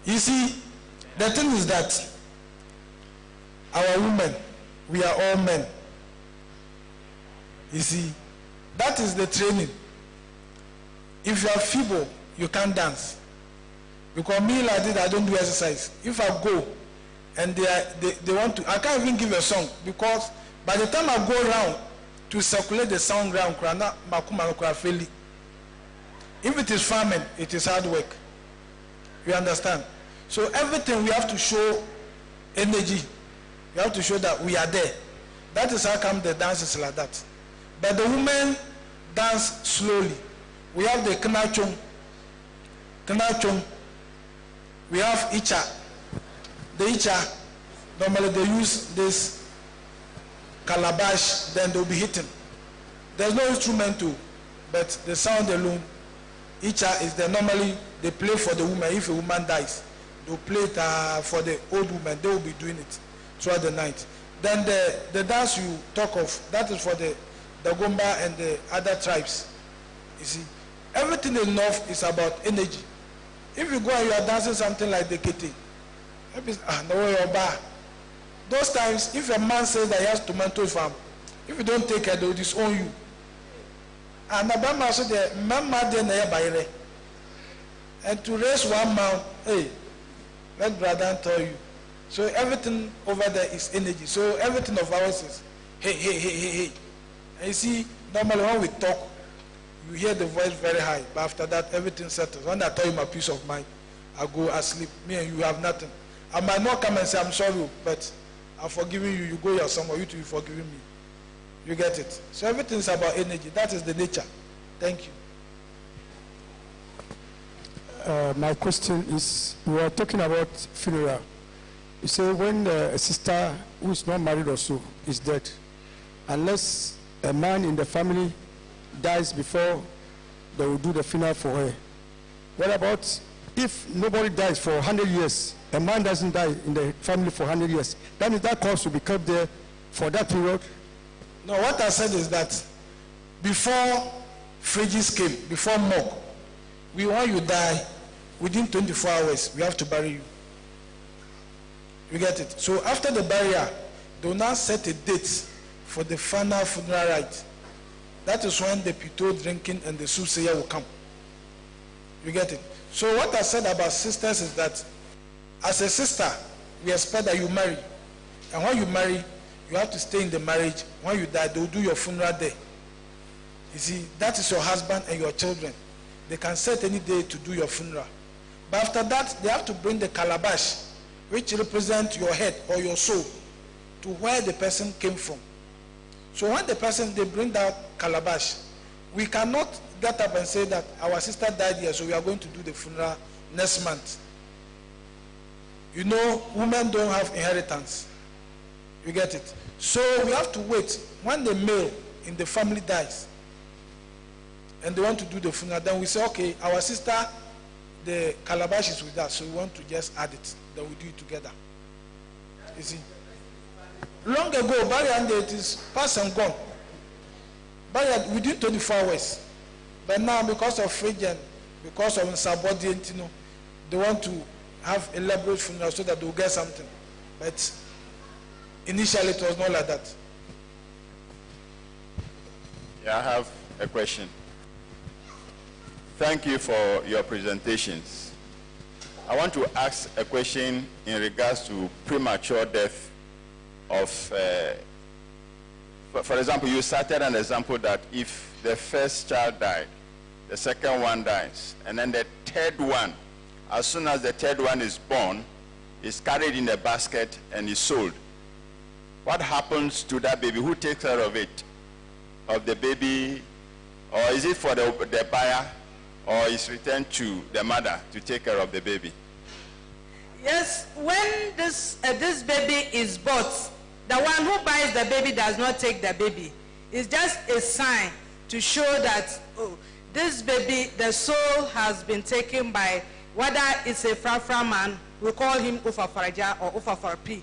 You see, the thing is that our women, we are all men. You see, that is the training. If you are feeble, you can't dance. Because me like this, I don't do exercise. If I go and they want to, I can't even give a song, because by the time I go around to circulate the sound ground, if it is farming, it is hard work. You understand? So everything we have to show energy. We have to show that we are there. That is how come the dance is like that. But the women dance slowly. We have the Knachung. We have Icha. The Icha, normally they use this calabash, then they'll be hitting. There's no instrument too, but the sound alone. Icha is the normally they play for the woman. If a woman dies, they'll play it for the old woman. They will be doing it throughout the night. Then the dance you talk of, that is for the Gomba and the other tribes. You see, everything in North is about energy. If you go and you are dancing something like the Kete, those times, if a man says that he has tomato farm, if you don't take care, they will disown you. And Abama said the Mama de and to raise one mount, hey, let brother tell you. So everything over there is energy. So everything of ours is hey. And you see, normally when we talk, you hear the voice very high, but after that everything settles. When I tell you my peace of mind, I go asleep. Me and you have nothing. I might not come and say I'm sorry, but I'm forgiving you. You go your somewhere, you to be forgiving me. You get it? So everything is about energy. That is the nature. Thank you. My question is, we are talking about funeral. You say when a sister who is not married or so is dead, unless a man in the family dies before they will do the funeral for her. What about if nobody dies for 100 years? A man doesn't die in the family for 100 years. That means that corpse will be kept there for that period? No, what I said is that before fridges came, before morgue, when you die, within 24 hours, we have to bury you. You get it? So after the burial, they will now set a date for the final funeral rite. That is when the pito drinking and the soothsayer will come. You get it? So what I said about sisters is that as a sister, we expect that you marry. And when you marry, you have to stay in the marriage. When you die, they will do your funeral there. You see, that is your husband and your children. They can set any day to do your funeral. But after that, they have to bring the calabash, which represents your head or your soul, to where the person came from. So when they bring that calabash, we cannot get up and say that our sister died here, so we are going to do the funeral next month. You know, women don't have inheritance. You get it? So we have to wait. When the male in the family dies, and they want to do the funeral, then we say, okay, our sister, the calabash is with us, so we want to just add it. Then we do it together. You see? Long ago, burial date is past and gone. Burial within 24 hours. But now, because of fridge and because of insubordinate, they want to have elaborate funeral so that they will get something. But initially, it was not like that. Yeah, I have a question. Thank you for your presentations. I want to ask a question in regards to premature death of, for example, you cited an example that if the first child died, the second one dies, and then the third one, as soon as the third one is born, is carried in a basket and is sold. What happens to that baby? Who takes care of it? Of the baby Or is it for the buyer, or is returned to the mother to take care of the baby? Yes, when this baby is bought, the one who buys the baby does not take the baby. It's just a sign to show that, oh, this baby, the soul has been taken by, whether it's a Frafra man, we call him Ufafaraja or Ufafarpi.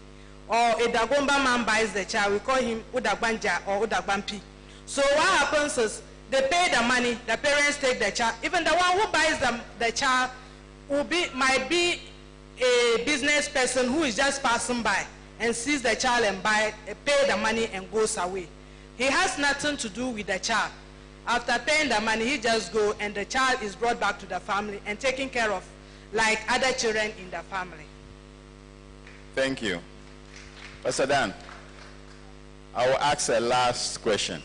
Or a Dagomba man buys the child, we call him Udagbanja or Udagbanpi. So what happens is, they pay the money, the parents take the child. Even the one who buys the child might be a business person who is just passing by and sees the child and pay the money and goes away. He has nothing to do with the child. After paying the money, he just goes and the child is brought back to the family and taken care of like other children in the family. Thank you. Pastor Dan, I will ask a last question,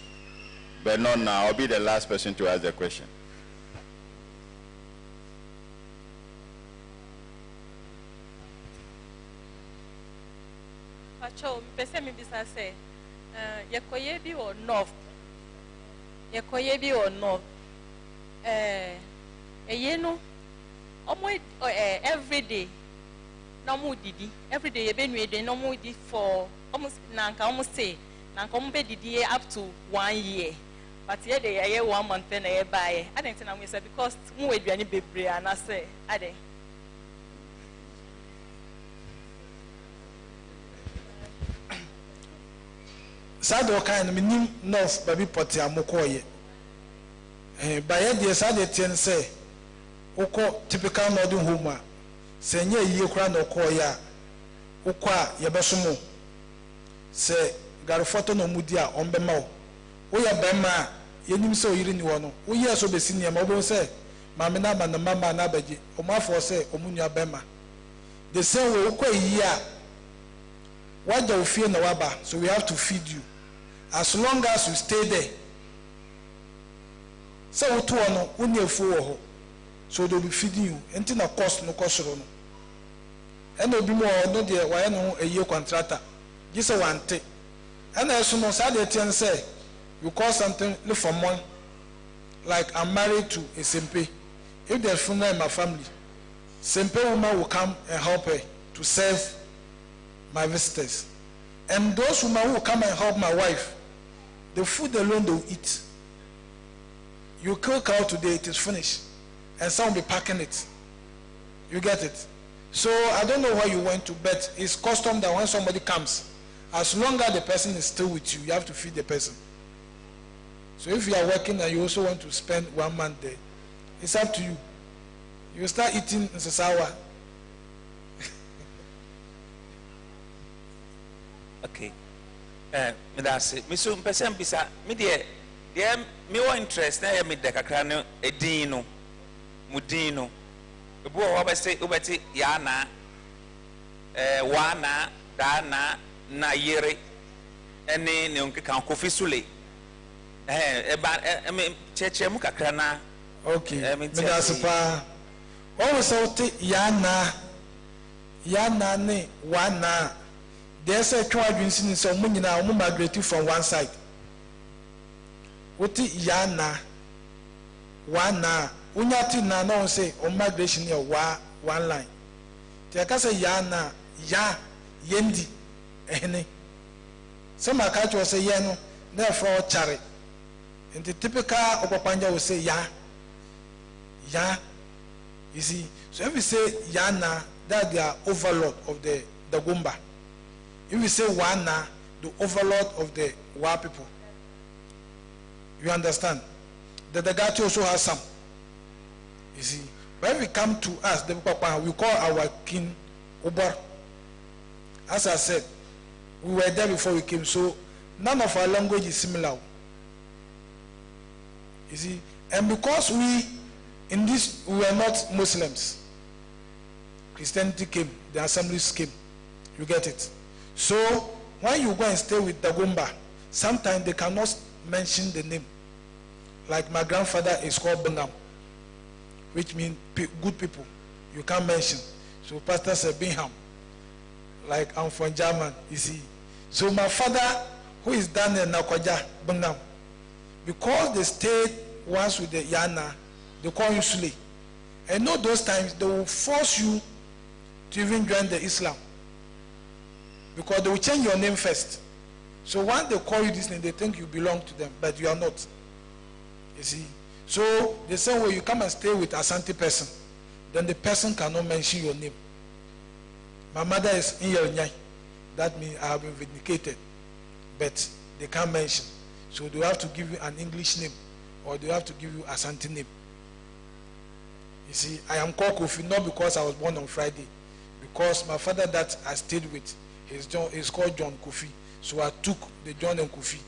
but not now. I'll be the last person to ask the question. Pacho, mpese mi bisa say, yekoyebi or north, yekoyebi or north. Yeno, every day, no more didi. Every day you been waiting no more didi for almost say, nanka didi up to 1 year. But yeah, they 1 month and a buy. I think I'm say because more would be any baby and I say, I think. Sado kind minim north baby poti amokoye. By the side ten say, Oko typical northern home. Senye ye kra no koya. Ukwa yabesumo. Say Garufoto no mudia ombema. Oya bema yenim se oyiri ni wono. Oya so besi ne ma obo say mama na ba na mama na baje. Omafo say omunua bema. The same way ukwa yi a waja ofie na waba, so we have to feed you. As long as you stay there. So utu ono unye fuo, so they'll be feeding you. Enti na cost no cost no. And obi mo no de why no a year contractor. Just a one take. And as no sad the say you call something look for money. Like I'm married to a Sempe. If there's funeral in my family, Sempe woman will come and help her to serve my visitors. And those women who come and help my wife, the food alone they will eat. You cook out today, it is finished. And some will be packing it. You get it? So I don't know where you went to, but it's custom that when somebody comes, as long as the person is still with you, you have to feed the person. So if you are working and you also want to spend 1 month there, it's up to you. You start eating in Sasawa. Okay. That's it. Miso mpese bisa me de me wa interest na ya me de kakra no edin no mudin no ebu o ba say obeti ya na wa na da na yere ene ne onka Kofi Sule me cheche mu kakra na. Okay. Me that's pa o so te ya na ne wa na. There's a twadwinsin in some munina or migrated from one side. What yana wana unyati na no say on migration here one line. Tiakasa yana ya yendi ehne. Some catch will say yano, therefore chari. And the typical Opapanja will say ya. You see, so if we say yana, that they are overlord of the Gumba. If we say Wana, the overlord of the Wa people. You understand? The Dagati also has some. You see, when we come to us, the Papa, we call our king Ubar. As I said, we were there before we came, so none of our language is similar. You see, and because we were not Muslims, Christianity came, the assemblies came. You get it? So when you go and stay with Dagomba, sometimes they cannot mention the name. Like my grandfather is called Bengam, which means good people. You can't mention. So pastor said Bingham. Like I'm from German, you see. So my father, who is Daniel Nakwaja Bengam, because they stayed ones with the Yana, they call you Sule. And know those times they will force you to even join the Islam. Because they will change your name first. So once they call you this name, they think you belong to them, but you are not. You see? So the same way you come and stay with Asante person, then the person cannot mention your name. My mother is Inyanyai. That means I have been vindicated. But they can't mention. So they have to give you an English name, or they have to give you Asante name. You see, I am called Kofi not because I was born on Friday, because my father that I stayed with, is called John Kofi. So I took the John and Kofi.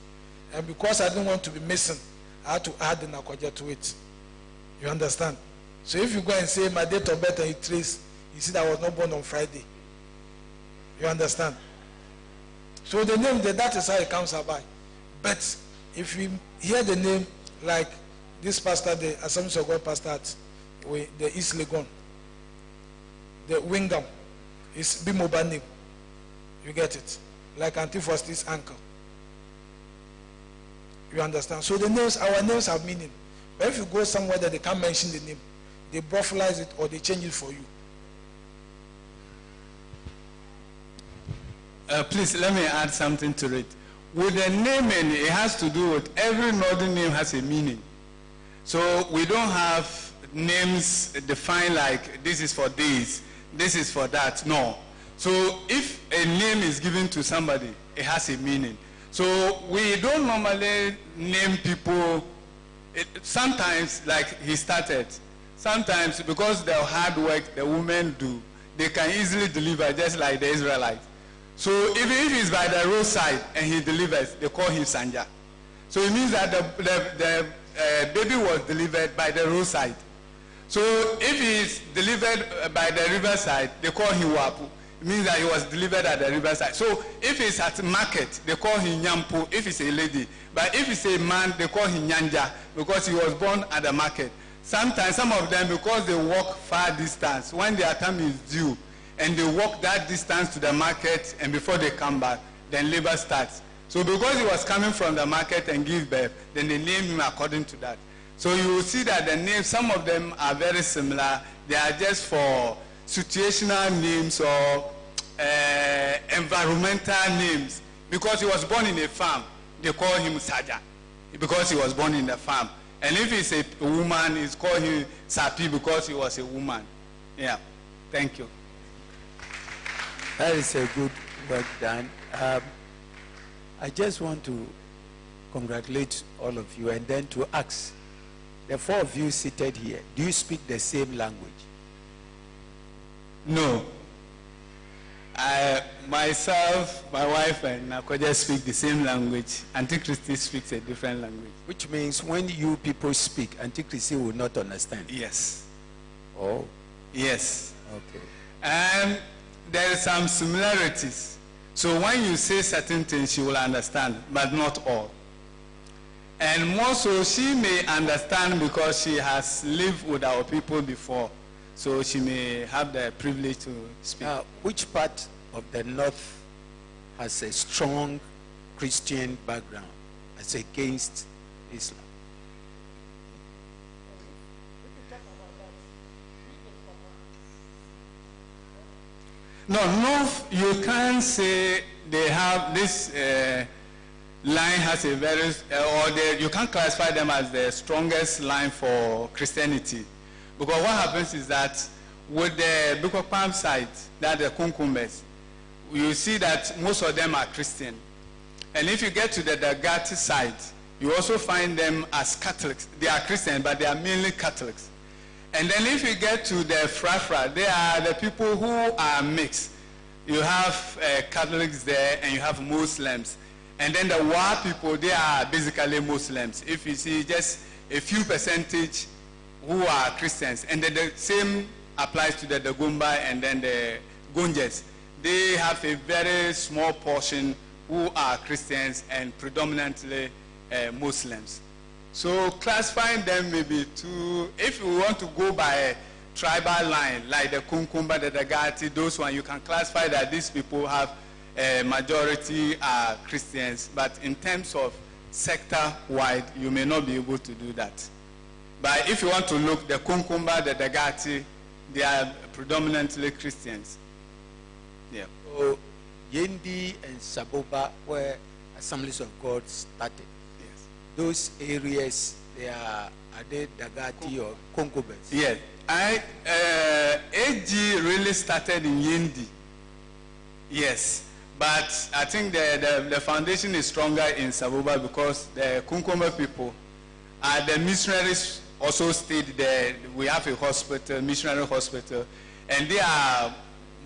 And because I didn't want to be missing, I had to add the Nakwaja to it. You understand? So if you go and say my date of birth and you trace, you see that I was not born on Friday. You understand? So the name, that is how it comes about. But if you hear the name, like this pastor, the Assemblies of God pastor at the East Legon, the Wingham, is Bimoba name. You get it? Like Auntie Foster's uncle. You understand? So the names, our names have meaning. But if you go somewhere that they can't mention the name, they brothelize it or they change it for you. Please, let me add something to it. With the naming, it has to do with every northern name has a meaning. So we don't have names defined like this is for this is for that. No. So if a name is given to somebody, it has a meaning. So we don't normally name people, sometimes like he started, sometimes because the hard work the women do, they can easily deliver just like the Israelites. So even if he's by the roadside and he delivers, they call him Sanja. So it means that the baby was delivered by the roadside. So if he's delivered by the riverside, they call him Wapu. It means that he was delivered at the riverside. So if it's at market, they call him Nyampu if it's a lady. But if it's a man, they call him Nyanja because he was born at the market. Sometimes some of them, because they walk far distance, when their time is due, and they walk that distance to the market, and before they come back, then labor starts. So because he was coming from the market and give birth, then they name him according to that. So you will see that the names, some of them are very similar. They are just for situational names or environmental names. Because he was born in a farm, they call him Saja, because he was born in the farm. And if he's a woman, it's called him Sapi because he was a woman. Yeah, thank you. That is a good work done. I just want to congratulate all of you and then to ask, the four of you seated here, do you speak the same language? No. Myself, my wife, and Nakoja speak the same language. Auntie Christy speaks a different language. Which means when you people speak, Auntie Christy will not understand. Yes. Oh. Yes. Okay. And there are some similarities. So when you say certain things, she will understand, but not all. And more so, she may understand because she has lived with our people before. So she may have the privilege to speak. Which part of the North has a strong Christian background as against Islam? No, North, you can't say they have this line has a very, you can't classify them as the strongest line for Christianity. Because what happens is that with the Bukopam side, that the Kunkumbes, you see that most of them are Christian. And if you get to the Dagati side, you also find them as Catholics. They are Christian, but they are mainly Catholics. And then if you get to the Frafra, they are the people who are mixed. You have Catholics there and you have Muslims. And then the Wa people, they are basically Muslims. If you see just a few percentage who are Christians. And then the same applies to the Dagumba and then the Gunjes. They have a very small portion who are Christians and predominantly Muslims. So classifying them maybe to, if we want to go by a tribal line, like the Kunkumba, the Dagati, those ones, you can classify that these people have a majority are Christians, but in terms of sector-wide, you may not be able to do that. But if you want to look, the Kunkumba, the Dagati, they are predominantly Christians. Yeah. So, Yendi and Saboba, where Assemblies of God started. Yes. Those areas, are they Dagati or Konkobes? Yes. AG really started in Yendi. Yes. But I think the foundation is stronger in Saboba because the Kunkumba people, the missionaries also stayed there. We have a hospital, missionary hospital, and they are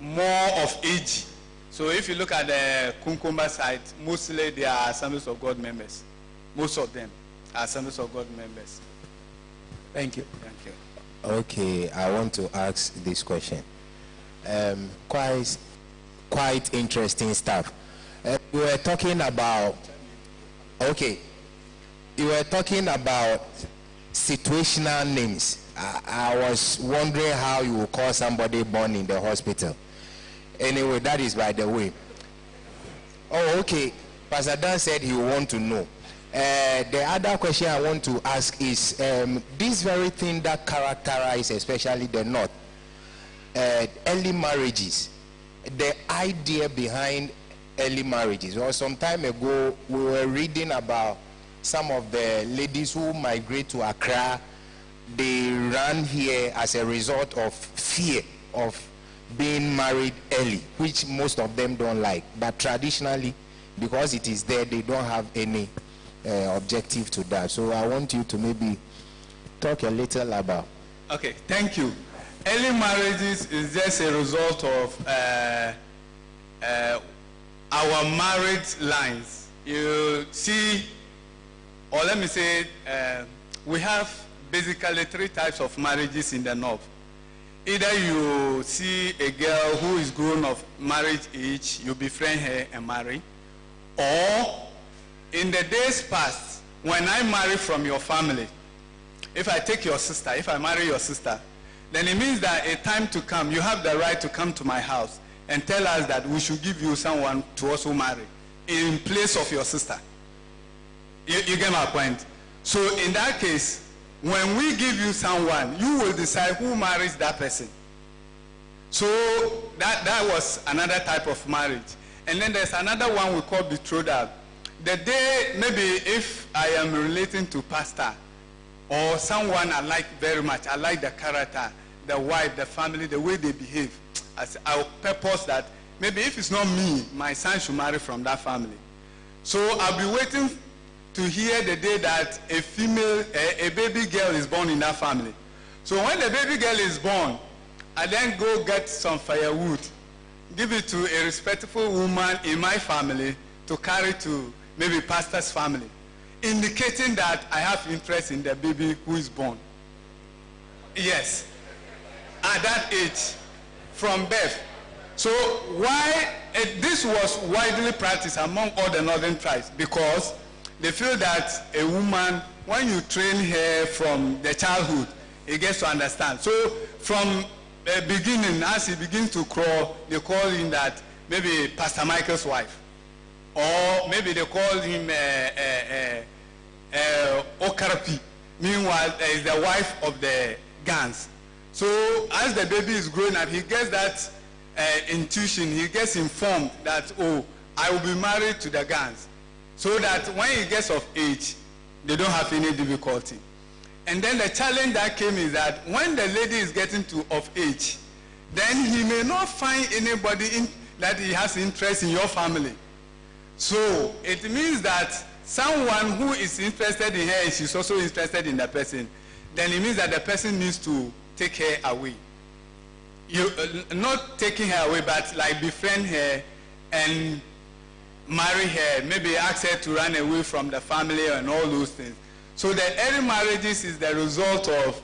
more of age. So if you look at the Kunkumba side, mostly they are Assemblies of God members. Most of them are Assemblies of God members. Thank you. Thank you. Okay, I want to ask this question. Quite interesting stuff. You were talking about, you were talking about situational names. I was wondering how you would call somebody born in the hospital. Anyway, that is by the way. Oh, okay. Pastor Dan said he would want to know. The other question I want to ask is this very thing that characterizes especially the North, early marriages. The idea behind early marriages. Well, some time ago, we were reading about some of the ladies who migrate to Accra. They run here as a result of fear of being married early, which most of them don't like. But traditionally, because it is there, they don't have any objective to that. So I want you to maybe talk a little about. Okay, thank you. Early marriages is just a result of our marriage lines. You see, or let me say, we have basically 3 types of marriages in the North. Either you see a girl who is grown of marriage age, you befriend her and marry, or in the days past, when I marry from your family, if I take your sister, if I marry your sister, then it means that a time to come, you have the right to come to my house and tell us that we should give you someone to also marry in place of your sister. You get my point? So in that case, when we give you someone, you will decide who marries that person. So that was another type of marriage. And then there's another one we call betrothal. The day, maybe if I am relating to pastor, or someone I like very much, I like the character, the wife, the family, the way they behave. I'll purpose that maybe if it's not me, my son should marry from that family. So I'll be waiting to hear the day that a female, a baby girl is born in that family. So when the baby girl is born, I then go get some firewood, give it to a respectful woman in my family to carry to maybe pastor's family, indicating that I have interest in the baby who is born. Yes, at that age, from birth. So why this was widely practiced among all the northern tribes? Because they feel that a woman, when you train her from the childhood, he gets to understand. So from the beginning, as he begins to crawl, they call him that maybe Pastor Michael's wife, or maybe they call him Okarapi. Meanwhile, is the wife of the Gans. So as the baby is growing up, he gets that intuition, he gets informed that, oh, I will be married to the Gans. So that when he gets of age, they don't have any difficulty. And then the challenge that came is that when the lady is getting to of age, then he may not find anybody that he has interest in your family. So it means that someone who is interested in her, she's also interested in the person, then it means that the person needs to take her away. You not taking her away, but like befriend her and marry her, maybe ask her to run away from the family and all those things. So the early marriages is the result of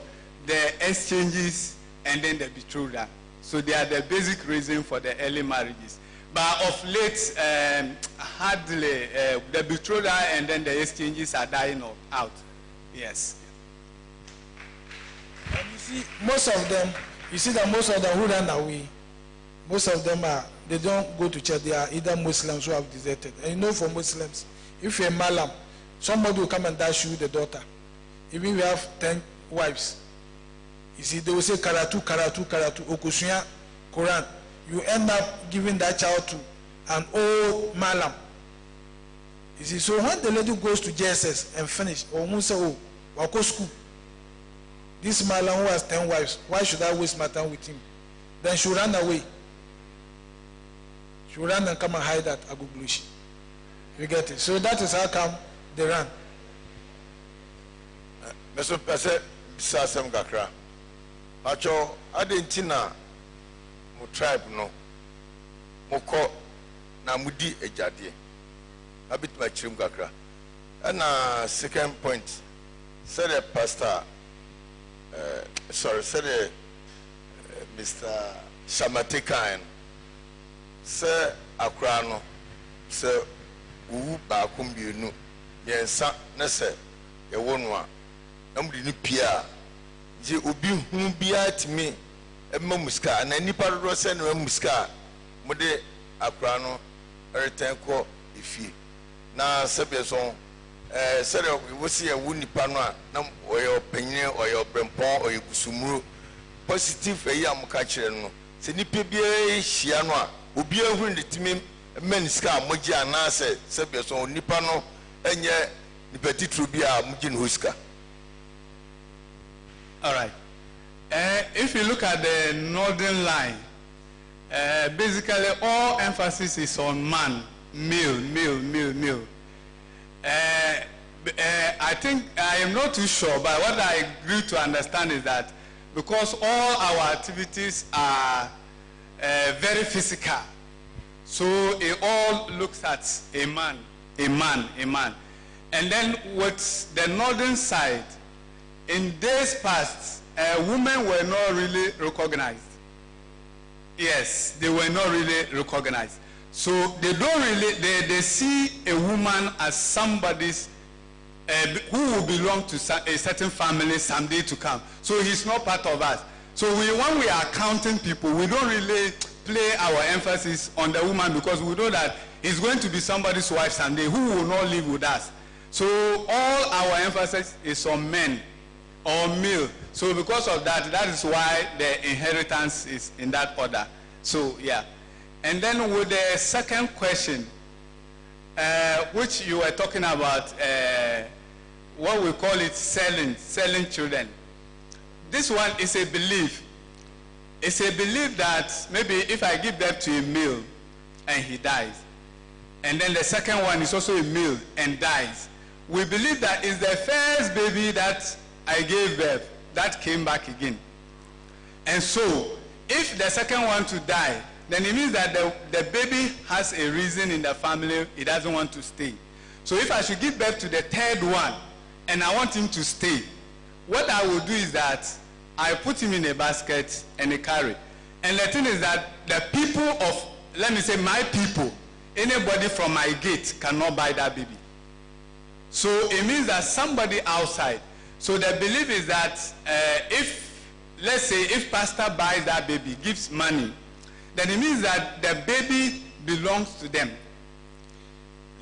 the exchanges and then the betrothal. So they are the basic reason for the early marriages. But of late, hardly the betrothal and then the exchanges are dying out. Yes. And you see, most of them who run away, most of them they don't go to church. They are either Muslims who have deserted. And you know, for Muslims, if you're a Malam, somebody will come and dash you the daughter. Even if you have wives. You see, they will say karatu, karatu, karatu, okusunya, Quran. You end up giving that child to an old malam. You see, so when the lady goes to JSS and finish, or who say, oh, wako school, this malam who has 10 wives, why should I waste my time with him? Then she run away. She run and come and hide at Aguglushi. You get it? So that is how come they run. Mr. Pese, Sasem Gakra. Acho, Adentina, mo tribe no, moko na mudi ejade. Abit my chim Gakra. And second point, said the pastor, said Mr. Shamatekain, say Akrano, say Uwu Bakum Yunu, Yensa, Nese, Yawonwa. Nobody ni pia je obi hu bia timi emma muska na nipa do se na muska mode akra no return ko ifie na sebe so sere wo se ya wu nipa no a na oyo panyin oyo brempon oyo kusumuru positive eyi amuka kire no se nipa bia hia no a obi ahu ne timi menska moji anase sebe so nipa no enye nipa titru bia moji no huska. All right. If you look at the northern line, basically all emphasis is on man, male. I think I am not too sure, but what I agree to understand is that because all our activities are very physical, so it all looks at a man. And then with the northern side, in days past, women were not really recognized. Yes, they were not really recognized. So they don't really, they see a woman as somebody's, who will belong to a certain family someday to come. So he's not part of us. So when we are counting people, we don't really play our emphasis on the woman because we know that he's going to be somebody's wife someday who will not live with us. So all our emphasis is on men. Or male. So because of that, that is why the inheritance is in that order. So yeah. And then with the second question, which you were talking about, what we call it selling children. This one is a belief. It's a belief that maybe if I give birth to a male and he dies, and then the second one is also a male and dies, we believe that it's the first baby that I gave birth that came back again. And so if the second one to die, then it means that the baby has a reason in the family he doesn't want to stay. So if I should give birth to the third one and I want him to stay, what I will do is that I put him in a basket and a carry. And the thing is that the people of, let me say my people, anybody from my gate cannot buy that baby. So it means that somebody outside. So the belief is that if, let's say, if pastor buys that baby, gives money, then it means that the baby belongs to them.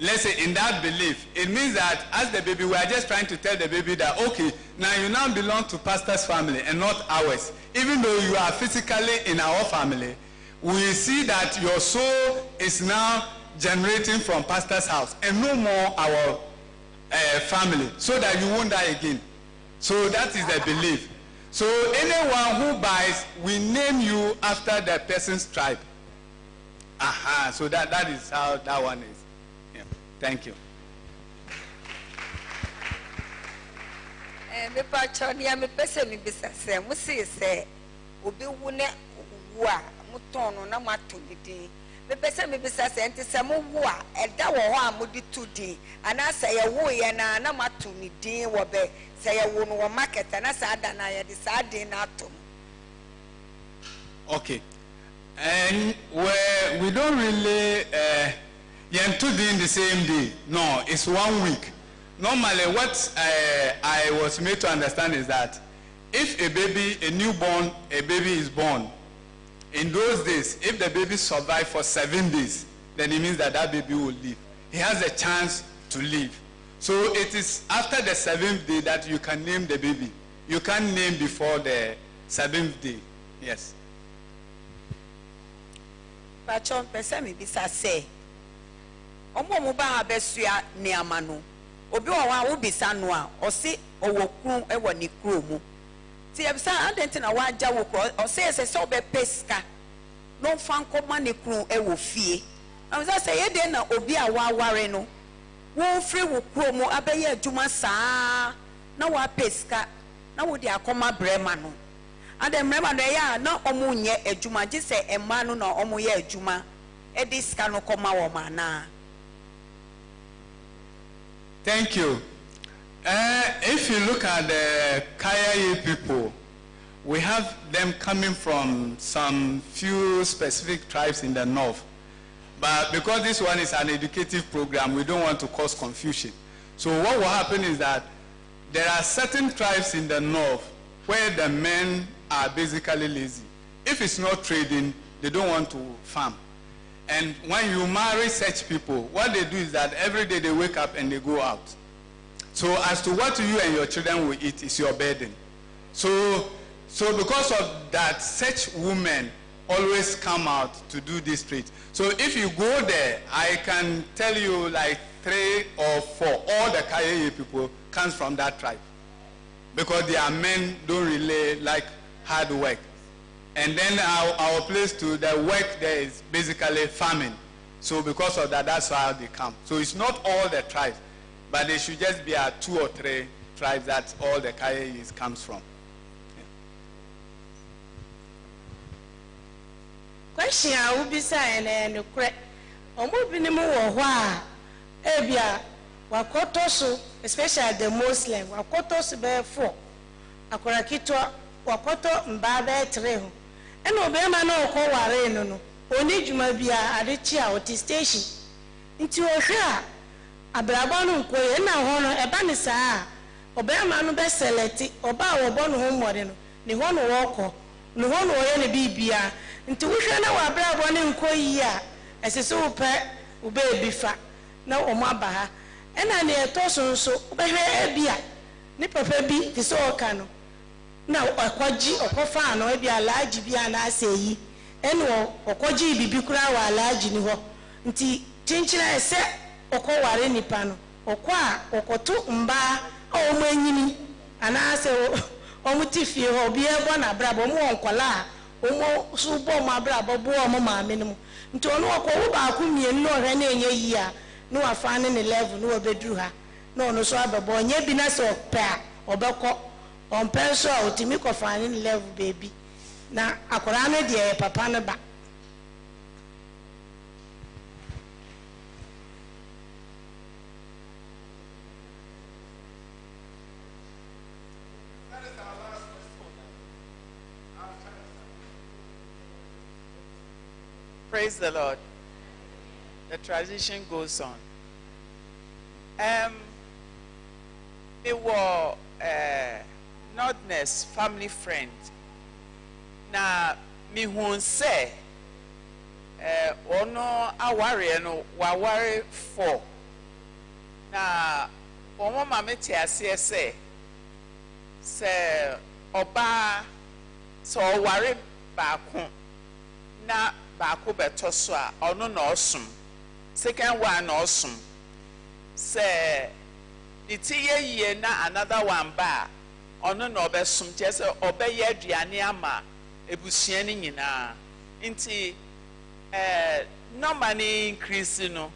Let's say in that belief, it means that as the baby, we are just trying to tell the baby that, okay, now you now belong to pastor's family and not ours. Even though you are physically in our family, we see that your soul is now generating from pastor's house and no more our family, so that you won't die again. So that is the belief. So anyone who buys, we name you after the person's tribe. Aha, so that is how that one is. Yeah. Thank you. Me pachonia me pese mi bisase mo se obi wu ne wu a mo ton no na mato didi me pese mi bisase enti se mo wu a eda wo ho a mo di to di ana se ye wu ye na mato ni din wo be se ye wu no wo market na sa ada na ye di sa din na ato. Okay. And we don't really yen to din the same day. No, it's 1 week. Normally, what I was made to understand is that if a baby is born, in those days, if the baby survives for 7 days, then it means that that baby will live. He has a chance to live. So it is after the 7th day that you can name the baby. you can't name before the 7th day. Yes. Pachon pese mi bisa say. Omo mo ba abesua neama no. Obi wa wo bisa no a, o se owo kru e wo ni kru mu. Ti e bisa adent na wa agya wo kru, o se se obe peska. No fan koma ni kru e wo fie. Am say ye de na obi a wa ware no. Wo free wo kru mu abeye adwuma saa na wa peska na wo de akoma brema no. And then remember the ya na omu nye adwuma je se emma no na omu ye adwuma e de ska no koma wo mana. Thank you. If you look at the Kaya people, we have them coming from some few specific tribes in the north. But because this one is an educative program, we don't want to cause confusion. So what will happen is that there are certain tribes in the north where the men are basically lazy. If it's not trading, they don't want to farm. And when you marry such people, what they do is that every day they wake up and they go out. So as to what you and your children will eat is your burden. So because of that, such women always come out to do this trade. So if you go there, I can tell you like 3 or 4, all the Kayeye people comes from that tribe. Because their men don't really like hard work. And then our place to the work there is basically farming. So because of that, that's how they come. So it's not all the tribes, but there should just be 2 or 3 tribes that all the Kayeyes comes from. Question I will be saying and correct. Omo binimu wo hwa ebia wakoto so, especially the Muslim wakoto so be 4 akora kitwa wakoto mba be 3 ho eno obema na okọ ware no no oni dwuma bia adechi a oti station nti ohwe a abraba no nkoye na ho no eba ne saa obema no be select oba wo bo no ho mmore no ne ho no woko ne ho no ye ne bibia nti wohwe na wa abraba ne nkoyi a esese wo pe wo be bifa na o ma ba ha ena ne eto so so obehwe ebia ne papa bi ti so oka no na okwaji okofa no ebia alaji bia na aseyi eno okwaji bibi kura wa alaji ni ho nti chinchira ese okoware nipa no okwa okoto mba o mo anyini ana ase o mutifie ho bi ebo na brabo mo onkola o mo so bo mo brabo bo o mo maame no nti ono okowo ba ku mie no hwe na enye yi a no afa ne ne level no obeduru ha no ono so abebo onye bi na so pa obekọ on penso a otimi ko fa ne level baby na akora no de papa no ba. Praise the Lord. The tradition goes on. We were Nordness family friend. Na mi hun say ono aware no waware 4. Na omo mama ti ase say oba so ware baako na baako beto so a ono na osum. Second one awesome. Say iti ye na another one ba ono na obesum je say obeye aduane ama ebusua ni nyina nti number ni increase no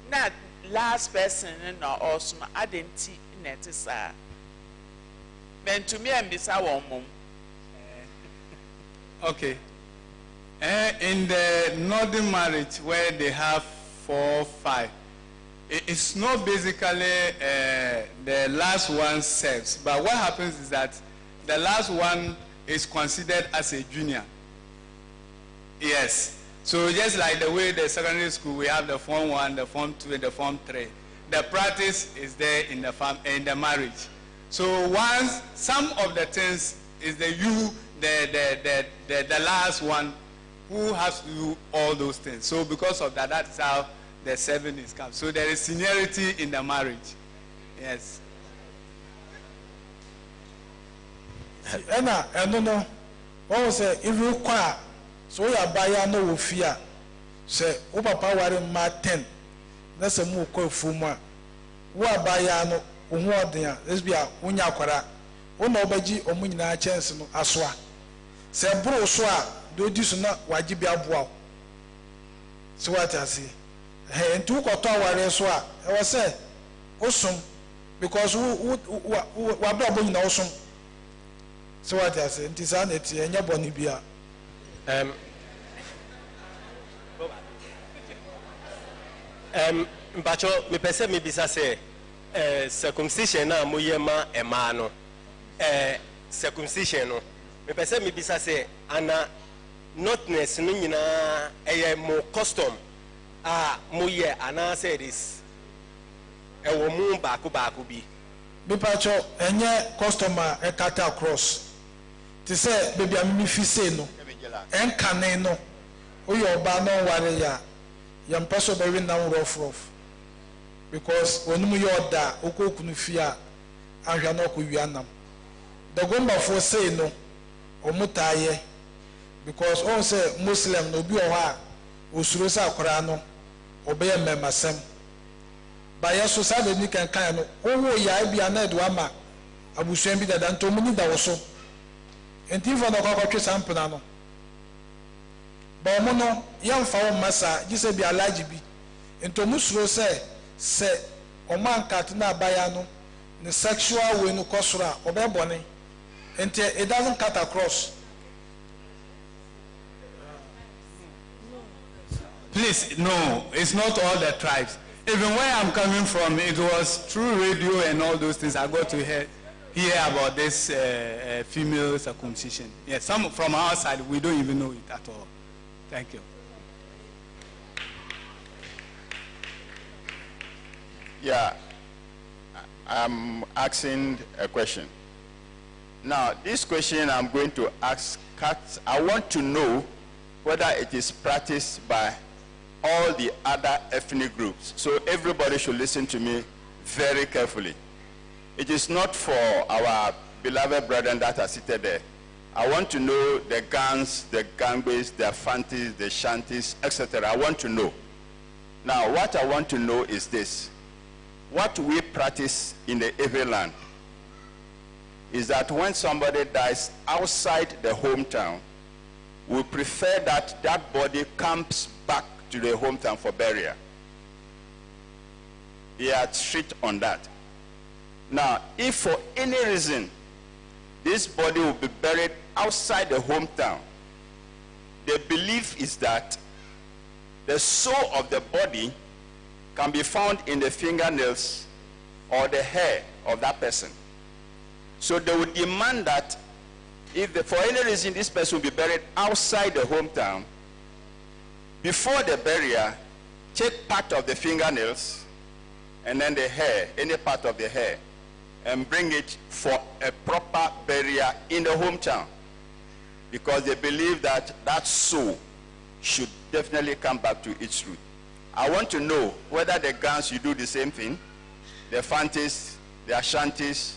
na last person na awesome adenti netisa mentumi ambisa won mum. Okay. In the northern marriage where they have 4, 5, it's not basically the last one serves, but what happens is that the last one is considered as a junior. Yes. So just like the way the secondary school, we have the Form 1, the Form 2, and the Form 3. The practice is there in the marriage. So once some of the things is the last one who has to do all those things. So because of that, that's how the 7 is come. So there is seniority in the marriage. Yes. ɛna ɛno no wɔn sɛ ibi kɔ a so yɛ abaayewa no wɔ fie a sɛ wo papa ware mmaa 10 na sɛ mu kɔ afuom a wo abaayewa no wo ho ɔden a ɛsbi a wonya akwara wo na wobɛgye ɔmo nyinaa kyɛnse no asoa sɛ boro so a de odi so na wagye bi aboa wo so wate ase nti wokɔtɔ aware so a ɛwɔ sɛ wosom because wabrabɔ nyina wosom so wate ase nti saa na ɛti ɛnyɛ bɔne bi a mpacho mepɛ sɛ mebisa sɛ circumcision na moyɛ ma ɛmaa no circumcision no mepɛ sɛ mebisa sɛ ana notness no nyinaa ɛyɛ mo custom a moyɛ anaasɛ it is ɛwɔ mu baako bi mepacho ɛnyɛ customer ɛkata across te sɛ baby a mimi fi sei no ɛnkane no woyɛ ɔbaa na ɔware yɛ a yɛmpɛ so bɛwe nam rough because wɔnum yɛ ɔda a wokɔ okunu fie a ahwɛ na ɔkɔ wia nam dɔgɔmbafoɔ sei no ɔmo taa yɛ because ɔn sɛ muslim na obi wɔ hɔ a osuro sɛ akwaraa no ɔbɛyɛ mmɛmasɛm bayɛ so saa de ni kankan no ɔwɔ yɛ bi ana de wama abusua bi dada nto mu ni da wɔ so nti fɔ na ɔkɔkɔtwe sampena no ba ɔmo no yɛmfa wɔn mma saa gye sɛ bi alagye bi nto mu suro sɛ ɔmo ankate na abaya no ne sexual way no kɔ soro a ɔbɛyɛ bɔne nti it doesn't cut across. Please, no, it's not all the tribes. Even where I'm coming from, it was through radio and all those things I got to hear about this female circumcision. Yes, some from our side, we don't even know it at all. Thank you. Yeah, I'm asking a question. Now, this question I'm going to ask, I want to know whether it is practiced by all the other ethnic groups. So everybody should listen to me very carefully. It is not for our beloved brethren that are seated there. I want to know the Gans, the Gangways, the Fantis, the Shantis, etc. I want to know. Now, what I want to know is this. What we practice in the Ewe land is that when somebody dies outside the hometown, we prefer that that body comes back to the hometown for burial. They are strict on that. Now, if for any reason this body will be buried outside the hometown, the belief is that the soul of the body can be found in the fingernails or the hair of that person. So they would demand that if for any reason this person will be buried outside the hometown, before the burial, take part of the fingernails and then the hair, any part of the hair, and bring it for a proper burial in the hometown. Because they believe that that soul should definitely come back to its root. I want to know whether the Gans, you do the same thing, the Fantis, the Ashantis,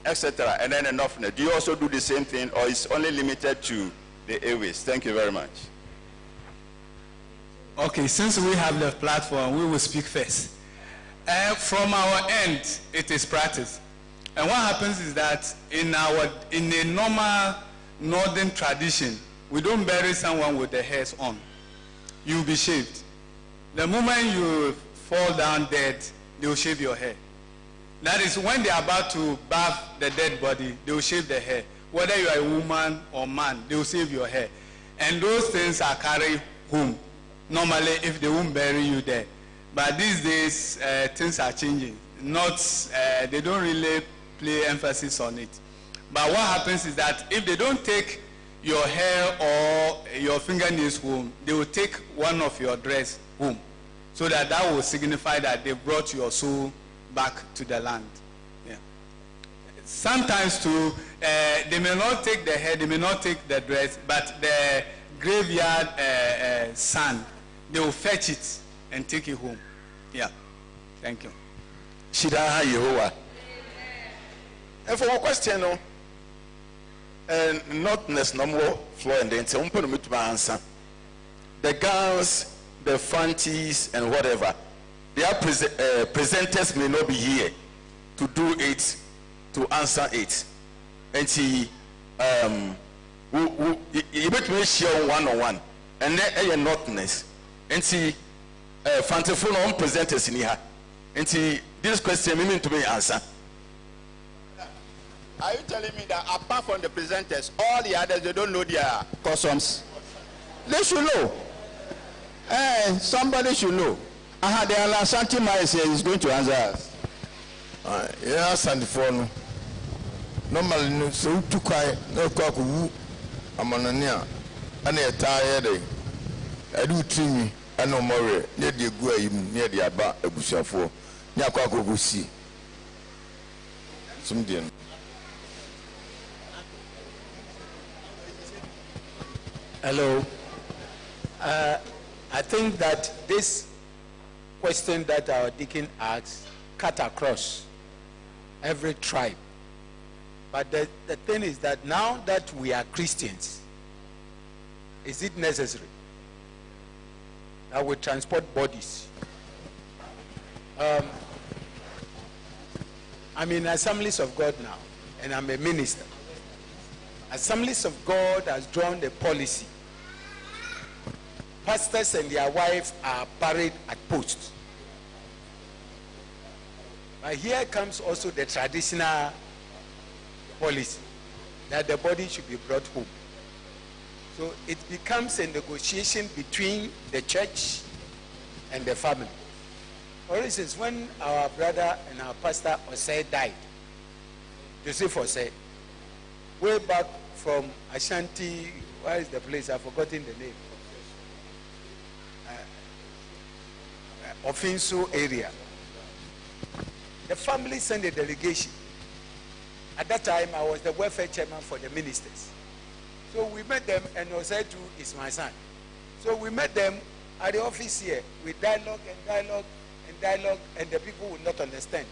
etc. And then enough. Do you also do the same thing, or is only limited to the airways? Thank you very much. Okay, since we have the platform, we will speak first. From our end, it is practice. And what happens is that in a normal northern tradition, we don't bury someone with the hairs on. You'll be shaved. The moment you fall down dead, they will shave your hair. That is when they are about to bath the dead body, they will shave the hair. Whether you are a woman or man, they will shave your hair. And those things are carried home. Normally, if they won't bury you there. But these days, things are changing. They don't really play emphasis on it. But what happens is that if they don't take your hair or your fingernails home, they will take one of your dress home. So that will signify that they brought your soul back to the land. Yeah. Sometimes too, they may not take the hair, they may not take the dress, but the graveyard sand, they will fetch it and take it home. Yeah. Thank you. Shida Yehovah. And for a question, not normal floor and then to answer. The gowns, the fancies, and whatever, their presenters may not be here to do it, to answer it. And see, you bet me share one-on-one, and then a notness. And see, fanciful on presenters in here. And see, this question meaning to be answer. Are you telling me that apart from the presenters, all the others, they don't know their customs? They should know. Somebody should know. The Asante Maise is going to answer us. Yeah, Asante phone. Normally, no, so too quiet, no cock woo. I'm on a near. And a tired. I do treat me. I know more near the Guay, near the Abba, a bush of four. Nyakako go see. Some dear. Hello. I think that this question that our deacon asked cut across every tribe. But the thing is that now that we are Christians, is it necessary that we transport bodies? I'm in Assemblies of God now, and I'm a minister. Assemblies of God has drawn a policy. Pastors and their wives are buried at posts. But here comes also the traditional policy that the body should be brought home. So it becomes a negotiation between the church and the family. For instance, when our brother and our pastor Osei died, Joseph Osei, way back from Ashanti, where is the place? I've forgotten the name. Ofinsu area. The family sent a delegation. At that time, I was the welfare chairman for the ministers. So we met them, and Osetu is my son. So we met them at the office here. We dialogue, and the people would not understand.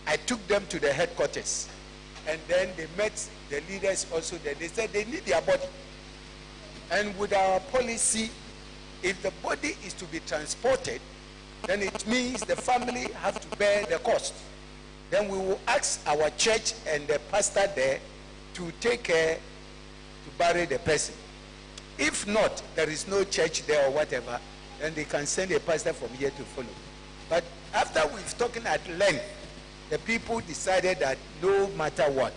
I took them to the headquarters, and then they met the leaders also there. They said they need their body. And with our policy, if the body is to be transported, then it means the family have to bear the cost. Then we will ask our church and the pastor there to take care to bury the person. If not, there is no church there or whatever, then they can send a pastor from here to follow. But after we've spoken at length, the people decided that no matter what,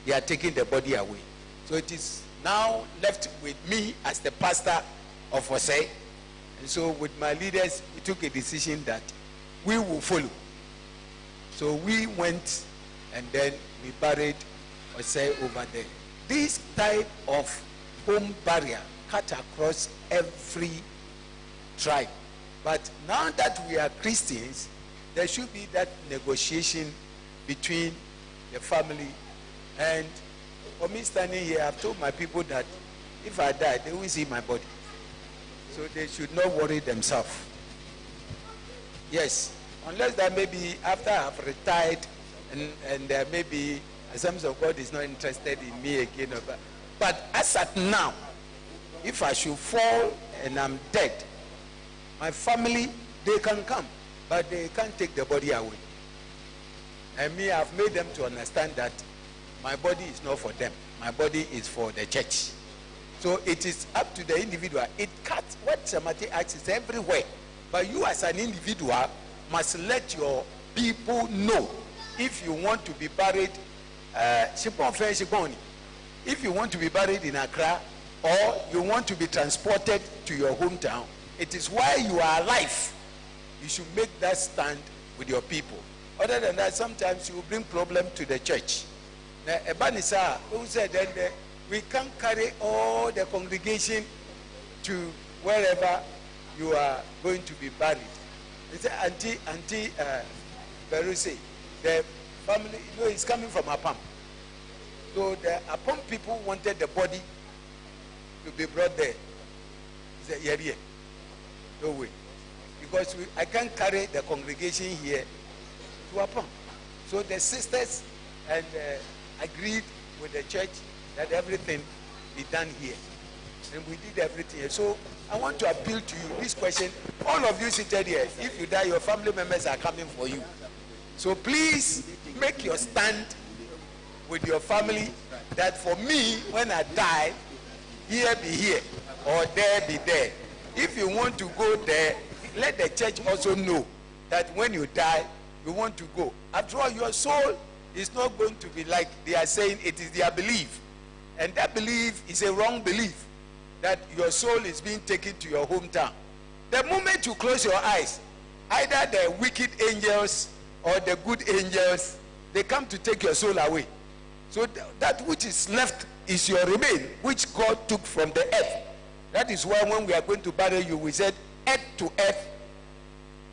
they are taking the body away. So it is now left with me as the pastor of Osei. And so with my leaders, we took a decision that we will follow. So we went and then we buried Osei over there. This type of home barrier cut across every tribe. But now that we are Christians, there should be that negotiation between the family. And for me standing here, I've told my people that if I die, they will see my body. So they should not worry themselves. Yes, unless that maybe after I've retired and maybe Assemblies of God is not interested in me again. But as at now, if I should fall and I'm dead, my family, they can come, but they can't take the body away. And me, I've made them to understand that my body is not for them. My body is for the church. So it is up to the individual. It cuts, what Samati acts is everywhere. But you as an individual must let your people know if you want to be buried, if you want to be buried in Accra, or you want to be transported to your hometown, it is while you are alive, you should make that stand with your people. Other than that, sometimes you will bring problem to the church. Now, Ebanisa, who said that we can't carry all the congregation to wherever you are going to be buried. It's Auntie Beruse, the family, you know, is coming from Apam. So the Apam people wanted the body to be brought there. He said, yeah, no way. Because I can't carry the congregation here to Apam. So the sisters and agreed with the church that everything be done here. And we did everything here. So I want to appeal to you, this question, all of you seated here, if you die, your family members are coming for you. So please make your stand with your family that for me, when I die, here be here or there be there. If you want to go there, let the church also know that when you die, you want to go. After all, your soul is not going to be like they are saying it is their belief. And that belief is a wrong belief, that your soul is being taken to your hometown. The moment you close your eyes, either the wicked angels or the good angels, they come to take your soul away. So that which is left is your remain, which God took from the earth. That is why when we are going to bury you, we said earth to earth,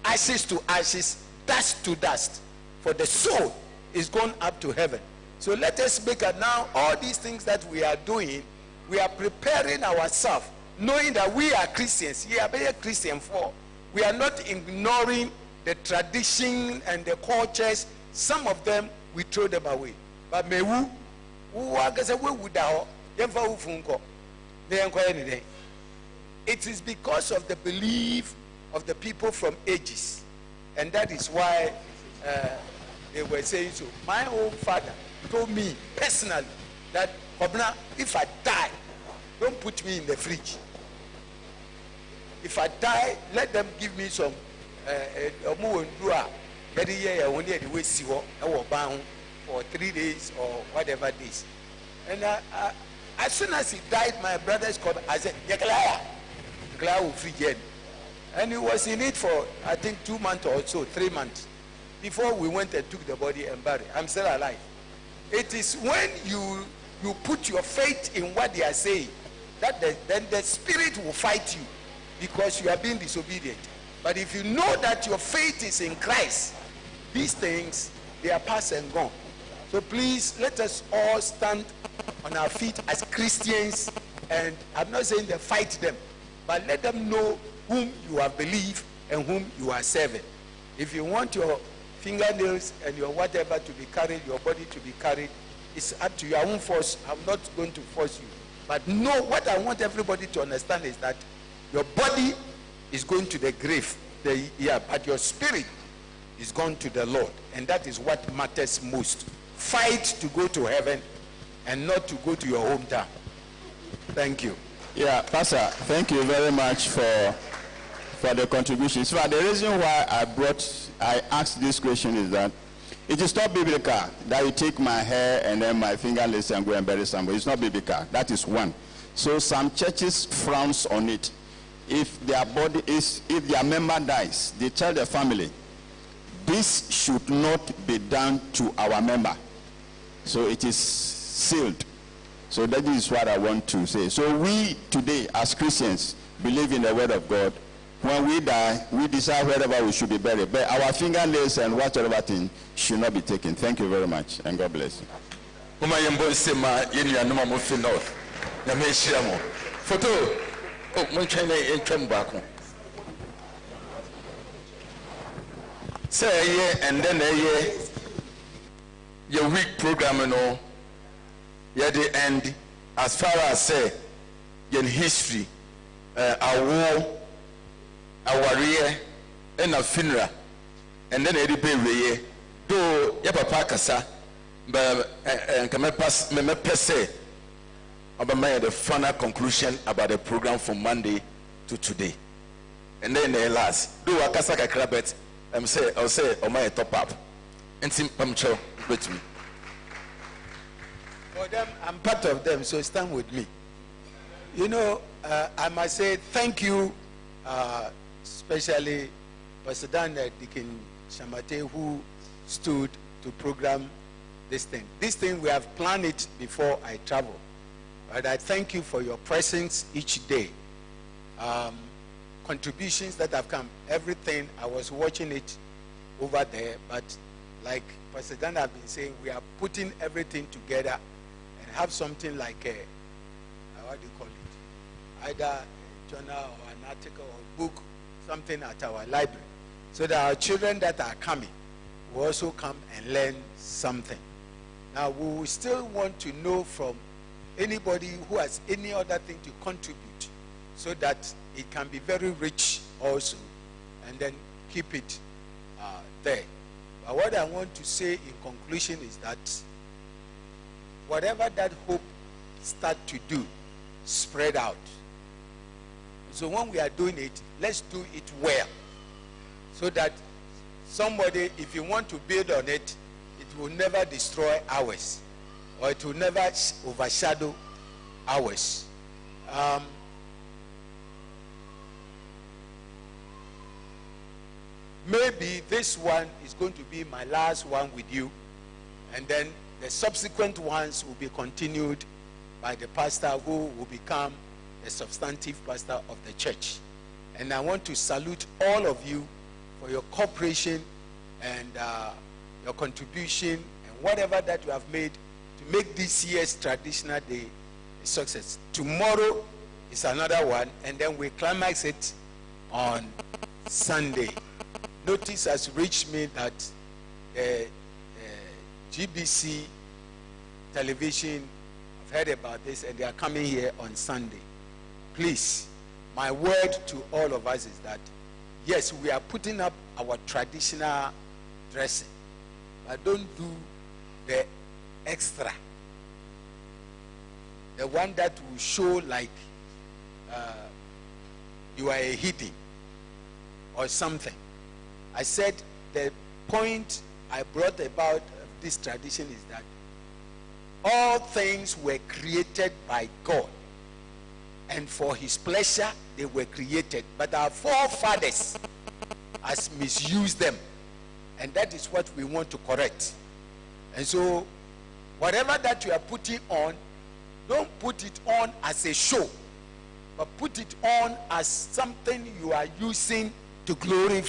ashes to ashes, dust to dust. For the soul is gone up to heaven. So let us make it now, all these things that we are doing, we are preparing ourselves, knowing that we are Christians. We are very Christian for. We are not ignoring the tradition and the cultures. Some of them, we throw them away. But may we it is because of the belief of the people from ages. And that is why they were saying so. My own father told me personally that, if I die, don't put me in the fridge. If I die, let them give me some for 3 days or whatever days. And as soon as he died, my brothers called. I said, Yekalaya will free again. And he was in it for, I think, 2 months or so, 3 months, before we went and took the body and buried. I'm still alive. It is when you put your faith in what they are saying, that then the spirit will fight you, because you are being disobedient. But if you know that your faith is in Christ, these things, they are past and gone. So please, let us all stand on our feet as Christians, and I'm not saying they fight them, but let them know whom you have believed and whom you are serving. If you want your fingernails and your whatever to be carried, your body to be carried, it's up to you. I won't force. I'm not going to force you. But know what I want everybody to understand is that your body is going to the grave, but your spirit is gone to the Lord, and that is what matters most. Fight to go to heaven and not to go to your hometown. Thank you. Yeah, Pastor, thank you very much for the contributions. So the reason why I asked this question is that it is not biblical that you take my hair and then my fingernails and go and bury somebody. It's not biblical. That is one. So some churches frowns on it. If their member dies, they tell the family, this should not be done to our member. So it is sealed. So that is what I want to say. So we today, as Christians, believe in the word of God. When we die, we decide wherever we should be buried. But our fingernails and whatever thing should not be taken. Thank you very much, and God bless you. Photo. Oh, my China in Chambako. Say a year and then a year. Your week program and all. Yeah, the end. As far as say, in history, our war, our warrior, and a funeral, and then a baby. Do ya papa kasa, but can I pass me per se about the final conclusion about the program from Monday to today, and then the last. Do a kasa kakrabet. I'll say, oh my top up, and sim pamcho with me. For them, I'm part of them, so stand with me. You know, I must say thank you, especially Pastor Dan Deacon Shamate, who stood to program this thing. This thing, we have planned it before I travel. But I thank you for your presence each day. Contributions that have come, everything, I was watching it over there, but like Pastor Dan have been saying, we are putting everything together and have something like a, what do you call it? Either a journal or an article or book, something at our library, so that our children that are coming will also come and learn something. Now, we will still want to know from anybody who has any other thing to contribute so that it can be very rich also, and then keep it there. But what I want to say in conclusion is that whatever that hope start to do, spread out. So when we are doing it, let's do it well, so that somebody, if you want to build on it, it will never destroy ours, or it will never overshadow ours. Maybe this one is going to be my last one with you, and then the subsequent ones will be continued by the pastor who will become the substantive pastor of the church. And I want to salute all of you for your cooperation and your contribution and whatever that you have made to make this year's traditional day a success. Tomorrow is another one, and then we climax it on Sunday. Notice has reached me that GBC television have heard about this and they are coming here on Sunday. Please, my word to all of us is that, yes, we are putting up our traditional dressing, but don't do the extra. The one that will show like you are a hidden or something. I said the point I brought about this tradition is that all things were created by God, and for his pleasure they were created, but our forefathers has misused them, and that is what we want to correct. And so whatever that you are putting on, don't put it on as a show, but put it on as something you are using to glorify